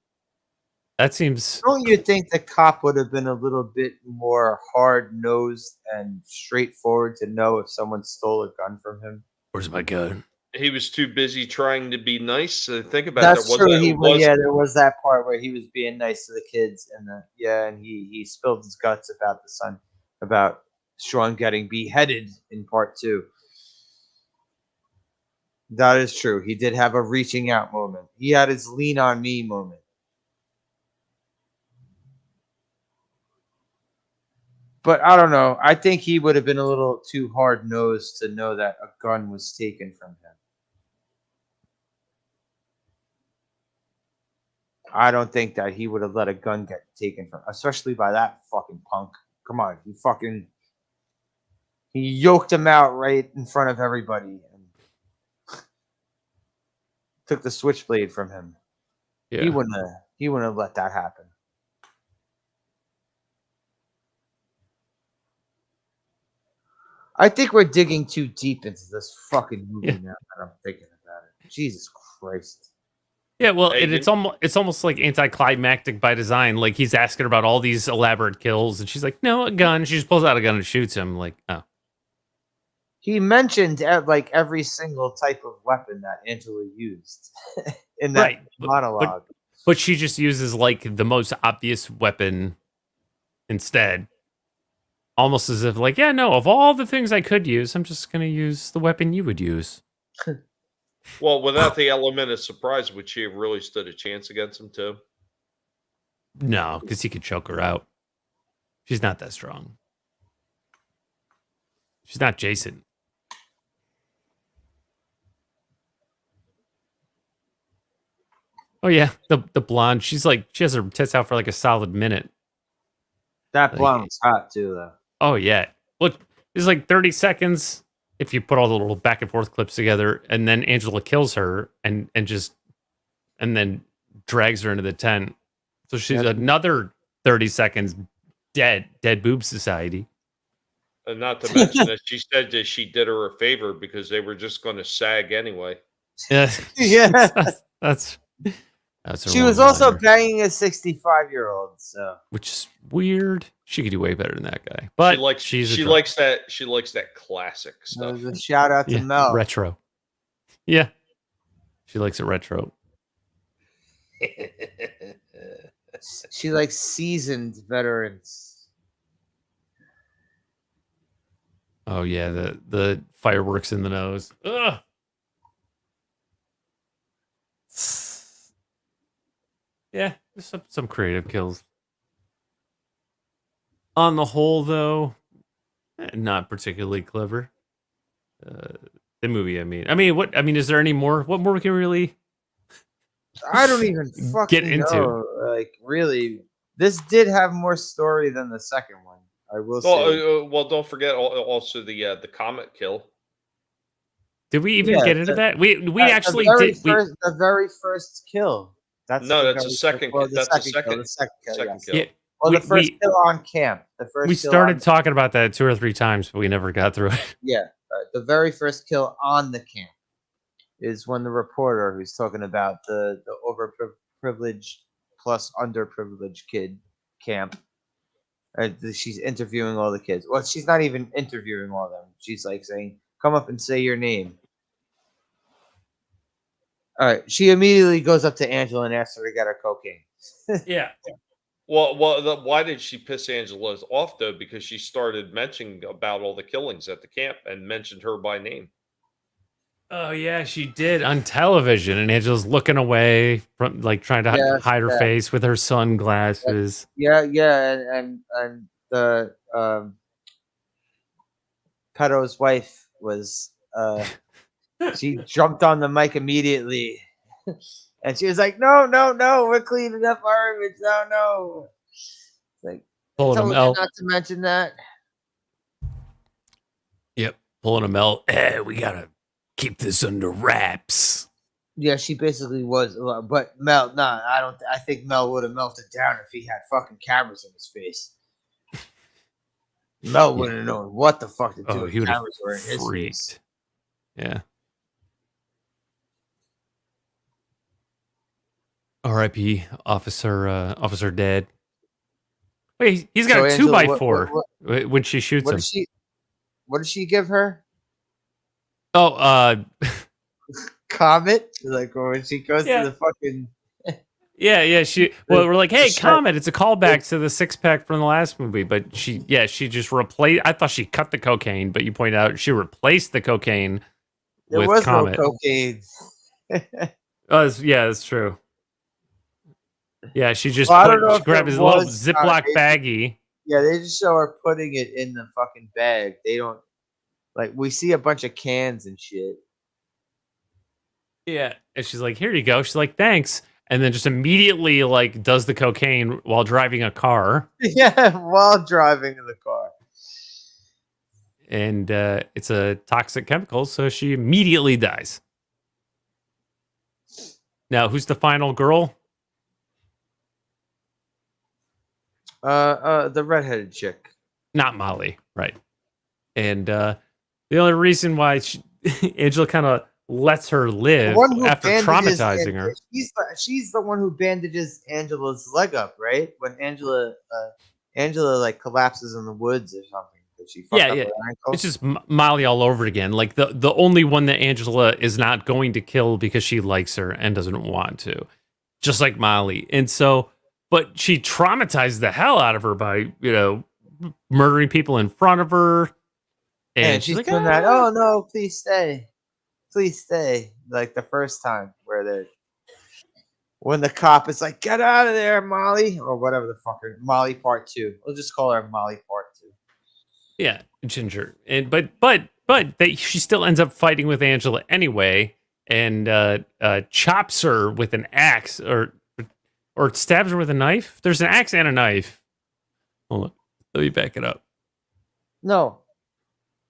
That seems. Don't you think the cop would have been a little bit more hard-nosed and straightforward to know if someone stole a gun from him? Where's my gun? He was too busy trying to be nice. Think about That's that. true. There was that part where he was being nice to the kids, and and he spilled his guts about the son, about Sean getting beheaded in part 2. That is true. He did have a reaching out moment. He had his lean on me moment. But I don't know. I think he would have been a little too hard nosed to know that a gun was taken from him. I don't think that he would have let a gun get taken from, especially by that fucking punk. Come on, he yoked him out right in front of everybody and took the switchblade from him. Yeah. He wouldn't have let that happen. I think we're digging too deep into this fucking movie now that I'm thinking about it. Jesus Christ. Yeah, well, it's almost like anticlimactic by design. Like he's asking about all these elaborate kills, and she's like, "No, a gun." She just pulls out a gun and shoots him. Like, oh. He mentioned like every single type of weapon that Angela used in that monologue, but she just uses like the most obvious weapon instead, almost as if like, yeah, no, of all the things I could use, I'm just gonna use the weapon you would use. Well, without the element of surprise, would she have really stood a chance against him too? No, because he could choke her out. She's not that strong. She's not Jason. Oh yeah, the blonde. She has her tits out for like a solid minute. That blonde's hot too, though. Oh yeah. Look, it's like 30 seconds. If you put all the little back and forth clips together, and then Angela kills her and then drags her into the tent. So she's another 30 seconds dead boob society. And not to mention that she said that she did her a favor because they were just going to sag anyway. Yeah. That's she was also banging a 65-year-old, so which is weird. She could do way better than that guy. But she likes that classic stuff. A shout out to Mel. Retro. Yeah. She likes it retro. She likes seasoned veterans. Oh yeah, the fireworks in the nose. Ugh. Yeah, there's some creative kills. On the whole, though, not particularly clever. The movie, I mean, is there any more? What more we can really? I don't even fucking get into. Know. Like, really, this did have more story than the second one. I will say. Well, don't forget also the comet kill. Did we even get into that? We actually did. The very first kill. That's a second. That's a second kill. Yeah. Well, the first kill on camp. We started talking about that 2 or 3 times, but we never got through it. Yeah, the very first kill on the camp is when the reporter who's talking about the overprivileged plus underprivileged kid camp She's interviewing all the kids. Well, she's not even interviewing all of them. She's like saying, "Come up and say your name." All right. She immediately goes up to Angela and asks her to get her cocaine. Yeah. Well, why did she piss Angela off though? Because she started mentioning about all the killings at the camp and mentioned her by name. Oh yeah, she did on television, and Angela's looking away from, like, trying to hide her face with her sunglasses. Yeah, and the Pedo's wife was she jumped on the mic immediately, and she was like, "No, we're cleaning up our image. No." It's like, pulling told him you out. not to mention that. Yep, pulling him out. We gotta keep this under wraps. Yeah, she basically was, but Mel. Nah, I don't. I think Mel would have melted down if he had fucking cameras in his face. Mel wouldn't have known what the fuck to do. Oh, he would have freaked. Face. Yeah. R.I.P. Officer Dead. Wait, he's got a 2x4 when she shoots him. What did she give her? Oh, Comet? Like when she goes to the fucking. Yeah. We're like, hey, Comet. It's a callback to the 6-pack from the last movie, but she just replaced. I thought she cut the cocaine, but you pointed out she replaced the cocaine with Comet. No cocaine. Yeah, that's true. Yeah, she just she grabbed his little Ziploc baggie. Yeah, they just show her putting it in the fucking bag. They don't, like, we see a bunch of cans and shit. Yeah, and she's like, "Here you go." She's like, "Thanks," and then just immediately like does the cocaine while driving a car. Yeah, while driving in the car. And it's a toxic chemical, so she immediately dies. Now, who's the final girl? The redheaded chick. Not Molly, right? And the only reason why Angela kind of lets her live after traumatizing her. She's the one who bandages Angela's leg up, right? When Angela like collapses in the woods or something. She fucked up her ankle. It's just Molly all over again. Like the only one that Angela is not going to kill because she likes her and doesn't want to, just like Molly. And so, but she traumatized the hell out of her by murdering people in front of her. And she's like, doing that. Oh no, please stay. Please stay. Like the first time when the cop is like, get out of there, Molly, or whatever the fuck. Molly Part 2. We'll just call her Molly Part 2. Yeah, Ginger. And but she still ends up fighting with Angela anyway, and chops her with an axe or stabs her with a knife. There's an axe and a knife. Hold on. Let me back it up. No.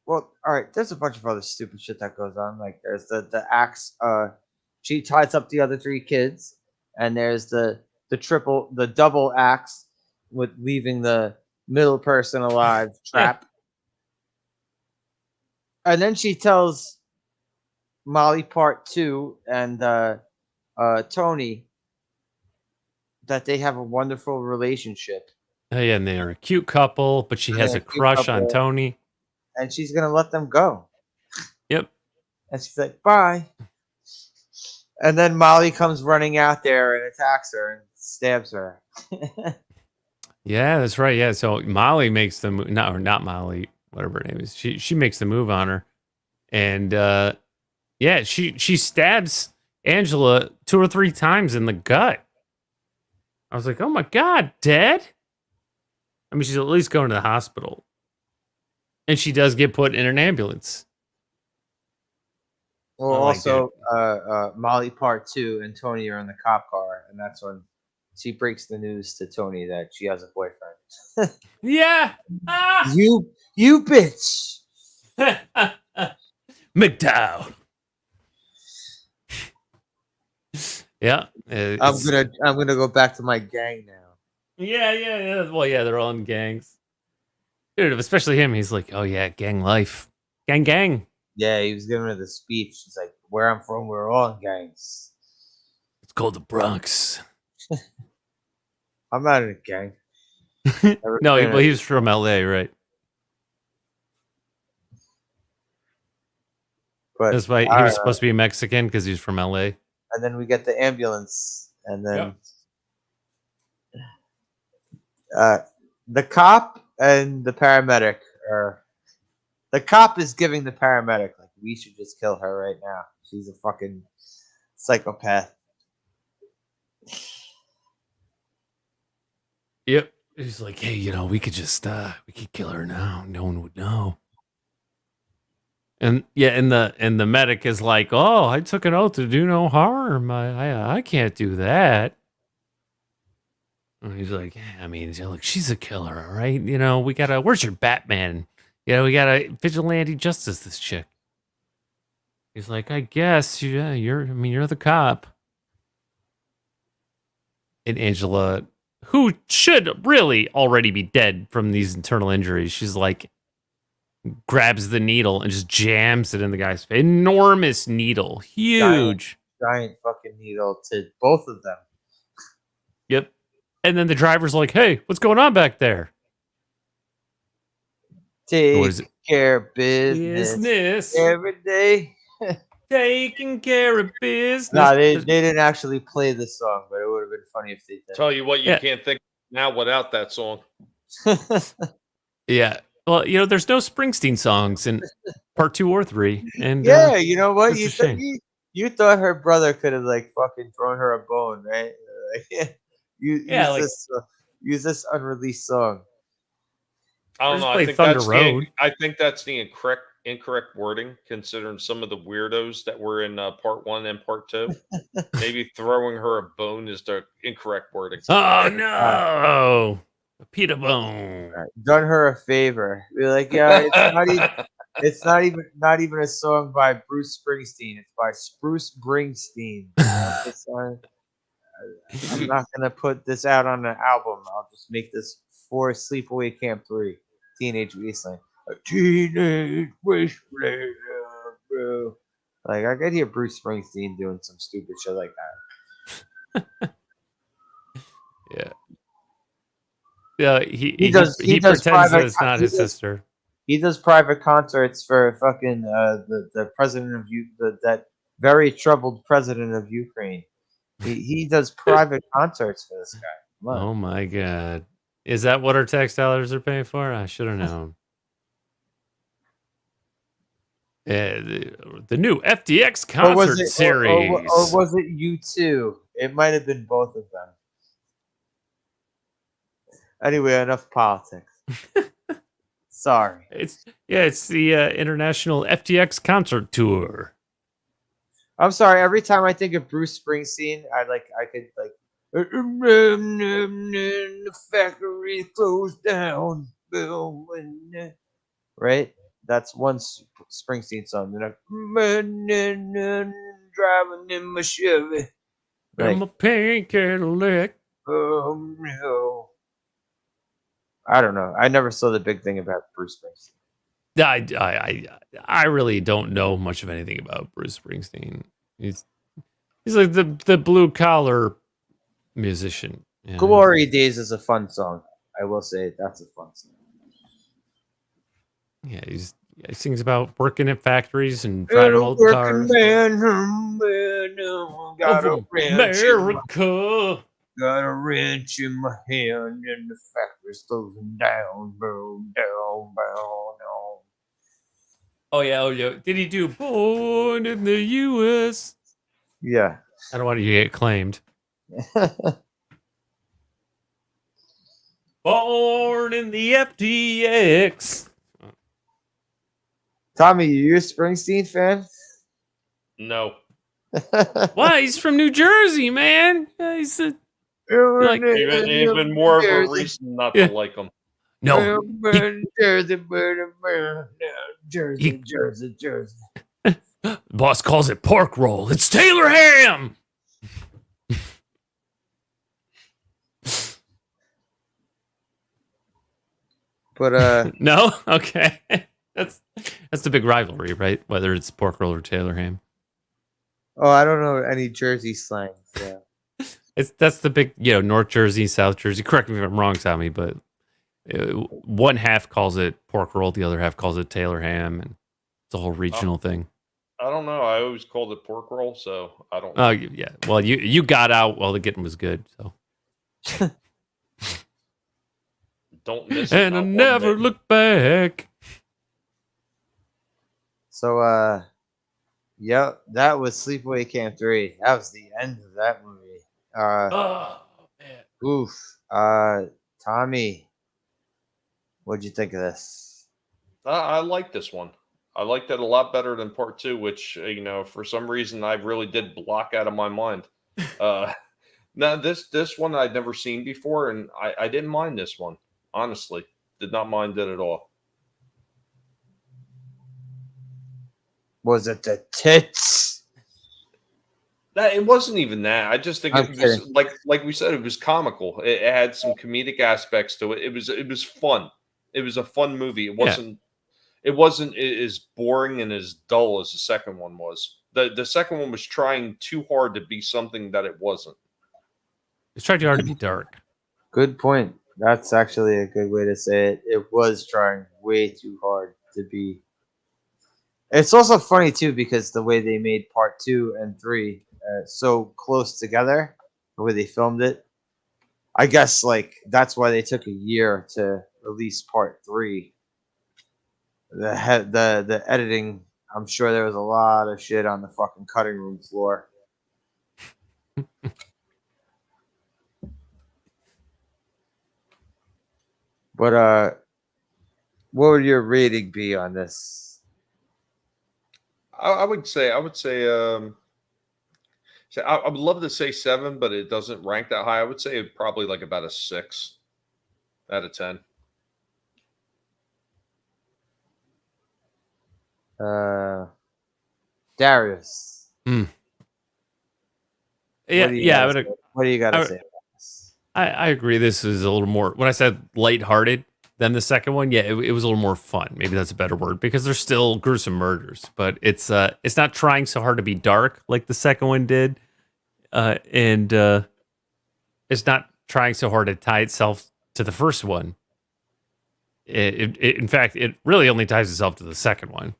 Well, all right. There's a bunch of other stupid shit that goes on. Like there's the axe. She ties up the other 3 kids, and there's the double axe with leaving the middle person alive trap. And then she tells Molly Part 2 and Tony that they have a wonderful relationship. Oh yeah, and they're a cute couple, but she has a crush on Tony. And she's going to let them go. Yep. And she's like, bye. And then Molly comes running out there and attacks her and stabs her. Yeah, that's right. Yeah, so Molly makes the move. Not Molly, whatever her name is. She makes the move on her. And she stabs Angela 2 or 3 times in the gut. I was like, oh my God, dead? I mean, she's at least going to the hospital. And she does get put in an ambulance. Well, also, Molly Part 2 and Tony are in the cop car, and that's when she breaks the news to Tony that she has a boyfriend. Yeah. You bitch. McDowell. Yeah. I'm gonna go back to my gang now. Yeah. Well, yeah, they're all in gangs. Dude, especially him. He's like, oh yeah, gang life. Gang. Yeah, he was giving her the speech. He's like, where I'm from, we're all in gangs. It's called the Bronx. I'm not in a gang. No, he was from LA, right? But that's why he was supposed to be Mexican because he's from LA. And then we get the ambulance, and then the cop and the paramedic are. The cop is giving the paramedic like, we should just kill her right now. She's a fucking psychopath. Yep. He's like, hey, we could just we could kill her now. No one would know. And the medic is like, oh, I took an oath to do no harm. I can't do that. And he's like, yeah, I mean, look, she's a killer, all right? We gotta. Where's your Batman? We gotta vigilante justice this chick. He's like, I guess, you're the cop. And Angela, who should really already be dead from these internal injuries, she's like, grabs the needle and just jams it in the guy's face. Enormous needle. Huge. Giant fucking needle to both of them. Yep. And then the driver's like, hey, what's going on back there? Take care of business every day. Taking care of business. No, they didn't actually play the song, but it would have been funny if they did. Tell you what, you can't think now without that song. Yeah. Well, there's no Springsteen songs in part 2 or 3. And yeah, you know what? You thought her brother could have like fucking thrown her a bone, right? Use this unreleased song. I don't know. I think that's the incorrect wording, considering some of the weirdos that were in part 1 and part 2. Maybe throwing her a bone is the incorrect wording. Oh no, a pita bone. Right. Done her a favor. Be like, yeah, it's not even a song by Bruce Springsteen. It's by Spruce Springsteen. I'm not gonna put this out on an album. I'll just make this for Sleepaway Camp 3, Teenage Wasteland. A teenage wasteland, bro. Like I could hear Bruce Springsteen doing some stupid shit like that. Yeah, he pretends that it's not his sister. He does private concerts for fucking the president of that very troubled president of Ukraine. He does private concerts for this guy. Oh my god. Is that what our tax dollars are paying for? I should have known. The new FTX concert series. Or was it U2? It might have been both of them. Anyway, enough politics. Sorry. It's the international FTX concert tour. I'm sorry. Every time I think of Bruce Springsteen, I could the factory closed down. Right? That's one Springsteen song. Driving in my Chevy. I'm a pink Cadillac. Oh no. I don't know. I never saw the big thing about Bruce Springsteen. I really don't know much of anything about Bruce Springsteen. He's like the blue collar musician. Glory Days is a fun song. I will say that's a fun song. Yeah, he sings about working at factories and driving old cars. Got a America. Got a wrench in my hand and the factory's closing down. Boom, down, down. Oh yeah. Did he do Born in the U.S.? Yeah. I don't want to get claimed. Born in the FTX. Tommy, you a Springsteen fan? No. Why? He's from New Jersey, man. He's even more of a reason not to like him. No. Jersey. Boss calls it pork roll. It's Taylor ham. But no, okay. That's the big rivalry, right? Whether it's pork roll or Taylor ham. Oh, I don't know any Jersey slang. So. That's the big, North Jersey, South Jersey. Correct me if I'm wrong, Tommy, but One half calls it pork roll, the other half calls it Taylor ham, and it's a whole regional thing. I don't know. I always called it pork roll, so I don't. Oh yeah. Well, you got out while the getting was good, so. Don't miss it. And I never look back. So, yep, that was Sleepaway Camp 3. That was the end of that movie. Oh man. Oof. Tommy, what'd you think of this? I like this one. I liked it a lot better than part 2, which for some reason I really did block out of my mind. Now this one I'd never seen before, and I didn't mind this one. Honestly, did not mind it at all. Was it the tits? It wasn't even that. I just think it was like we said, it was comical. It had some comedic aspects to it. It was fun. It was a fun movie. It wasn't as boring and as dull as the second one was. The second one was trying too hard to be something that it wasn't. It's trying too hard to be dark. Good point. That's actually a good way to say it. It was trying way too hard to be. It's also funny too because the way they made part 2 and 3 so close together, the way they filmed it. I guess that's why they took a year to release part 3. The editing, I'm sure there was a lot of shit on the fucking cutting room floor. But what would your rating be on this? I would say I would love to say 7, but it doesn't rank that high. I would say probably about a 6 out of 10. Darius. Yeah, what do you got to say about this? I agree. This is a little more, when I said lighthearted than the second one, it was a little more fun. Maybe that's a better word, because there's still gruesome murders, but it's not trying so hard to be dark like the second one did, and it's not trying so hard to tie itself to the first one. In fact, it really only ties itself to the second one.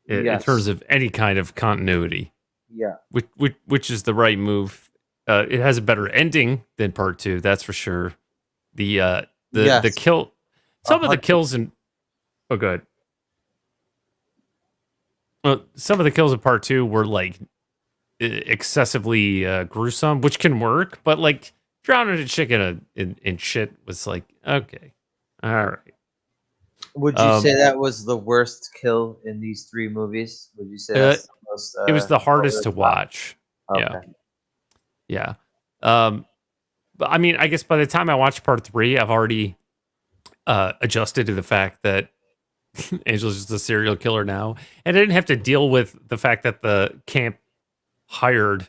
In terms of any kind of continuity. Yeah. Which is the right move. It has a better ending than part 2, that's for sure. The kill, some of the kills in, oh good. Well, some of the kills in part 2 were excessively gruesome, which can work, but drowning a chicken in shit was okay, all right. Would you say that was the worst kill in these 3 movies? Would you say that's the most? It was the hardest to watch. Okay. Yeah. But I mean, I guess by the time I watched part 3, I've already adjusted to the fact that Angela's just a serial killer now, and I didn't have to deal with the fact that the camp hired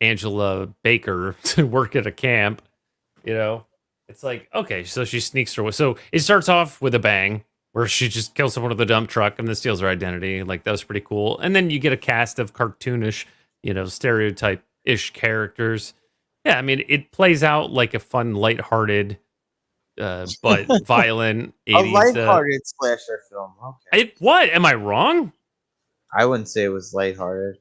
Angela Baker to work at a camp. It's okay, so she sneaks her way. So it starts off with a bang where she just kills someone with a dump truck and then steals her identity. That was pretty cool. And then you get a cast of cartoonish, stereotype-ish characters. Yeah, I mean, it plays out like a fun, lighthearted, but violent 80s. A lighthearted slasher film. Okay. What? Am I wrong? I wouldn't say it was lighthearted.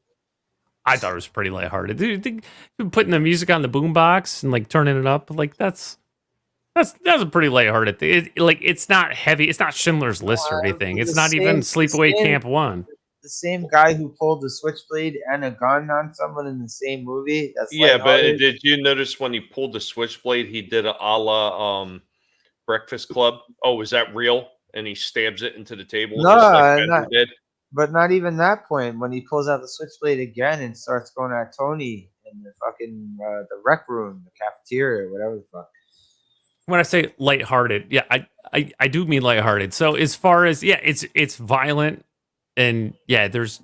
I thought it was pretty lighthearted. Dude, putting the music on the boombox and turning it up, that's a pretty lighthearted thing. It's not heavy. It's not Schindler's List or anything. It's not even Sleepaway Camp 1. The same guy who pulled the switchblade and a gun on someone in the same movie. That's but did you notice when he pulled the switchblade, he did a la Breakfast Club? Oh, is that real? And he stabs it into the table. No, but not even that point. When he pulls out the switchblade again and starts going at Tony in the fucking the rec room, the cafeteria, whatever the fuck. When I say lighthearted, I do mean lighthearted. So as far as it's violent, and there's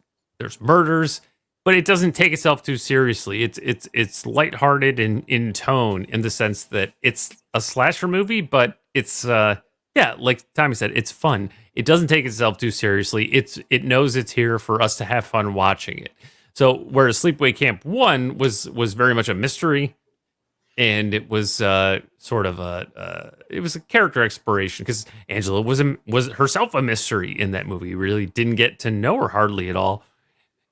murders, but it doesn't take itself too seriously. It's lighthearted in tone, in the sense that it's a slasher movie, but it's like Tommy said, it's fun. It doesn't take itself too seriously. It knows it's here for us to have fun watching it. So whereas Sleepaway Camp 1 was very much a mystery, and it was sort of it was a character exploration because Angela was herself a mystery in that movie. You really didn't get to know her hardly at all,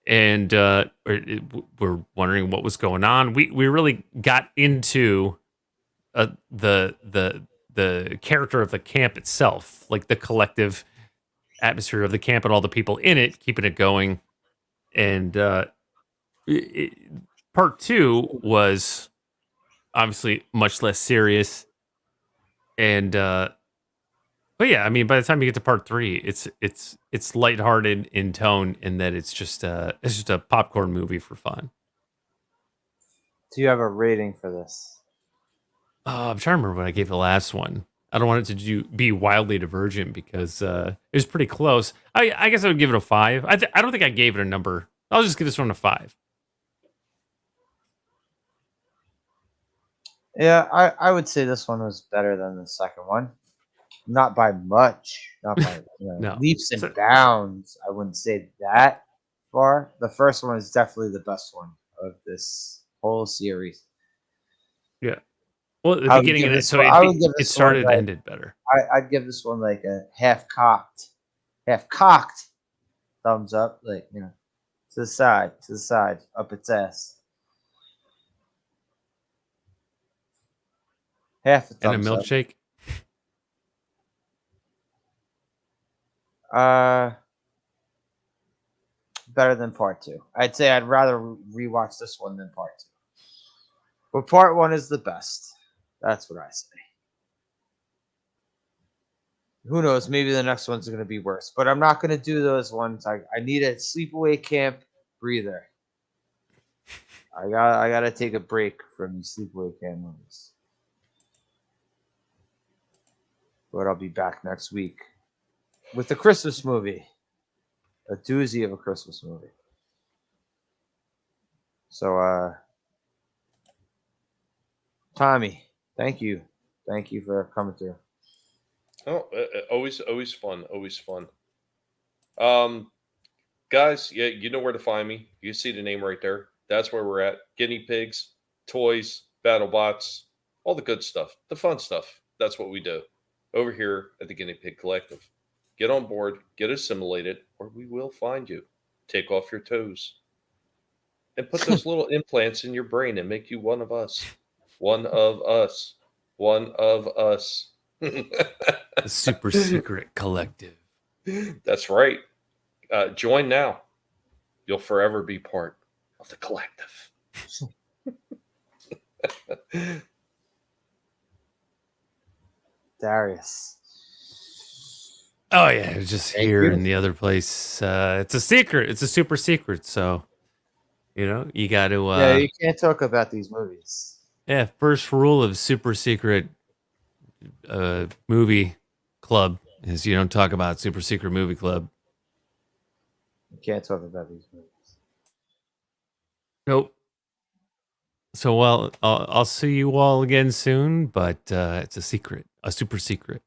and we're wondering what was going on. We really got into the character of the camp itself, like the collective atmosphere of the camp and all the people in it, keeping it going. And part 2 was obviously much less serious, and but yeah, I mean, by the time you get to part 3, it's lighthearted in tone, in that it's just a popcorn movie for fun. Do you have a rating for this? I'm trying to remember what I gave the last one. I don't want it to be wildly divergent because it was pretty close. I guess I would give it a 5. I don't think I gave it a number. I'll just give this one a 5. Yeah, I would say this one was better than the second one. Not by much. Not by No. leaps and bounds. I wouldn't say that far. The first one is definitely the best one of this whole series. Yeah. Well, the beginning of it, so it started and ended better. I'd give this one like a half-cocked thumbs up, like, to the side, up its ass. Half a thumbs and a milkshake. Better than part 2. I'd say I'd rather rewatch this one than part 2. But part 1 is the best. That's what I say. Who knows? Maybe the next one's going to be worse. But I'm not going to do those ones. I need a Sleepaway Camp breather. I gotta take a break from these Sleepaway Camp movies. But I'll be back next week with the Christmas movie. A doozy of a Christmas movie. So, Tommy, thank you. Thank you for coming through. Oh, always fun. Always fun. Guys, yeah, you know where to find me. You see the name right there. That's where we're at. Guinea pigs, toys, battle bots, all the good stuff, the fun stuff. That's what we do over here at the Guinea Pig Collective. Get on board, get assimilated, or we will find you. Take off your toes and put those little implants in your brain and make you one of us. One of us. One of us. The super secret collective. That's right. Join now. You'll forever be part of the collective. Darius. Oh yeah, just here in the other place. It's a secret. It's a super secret. So, you got to. Yeah, you can't talk about these movies. Yeah, first rule of super secret movie club is you don't talk about super secret movie club. You can't talk about these movies. Nope. So, well, I'll see you all again soon, but it's a secret, a super secret.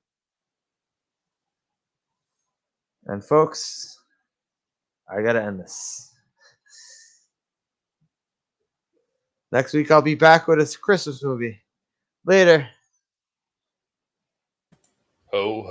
And folks, I gotta end this. Next week I'll be back with a Christmas movie. Later. Ho,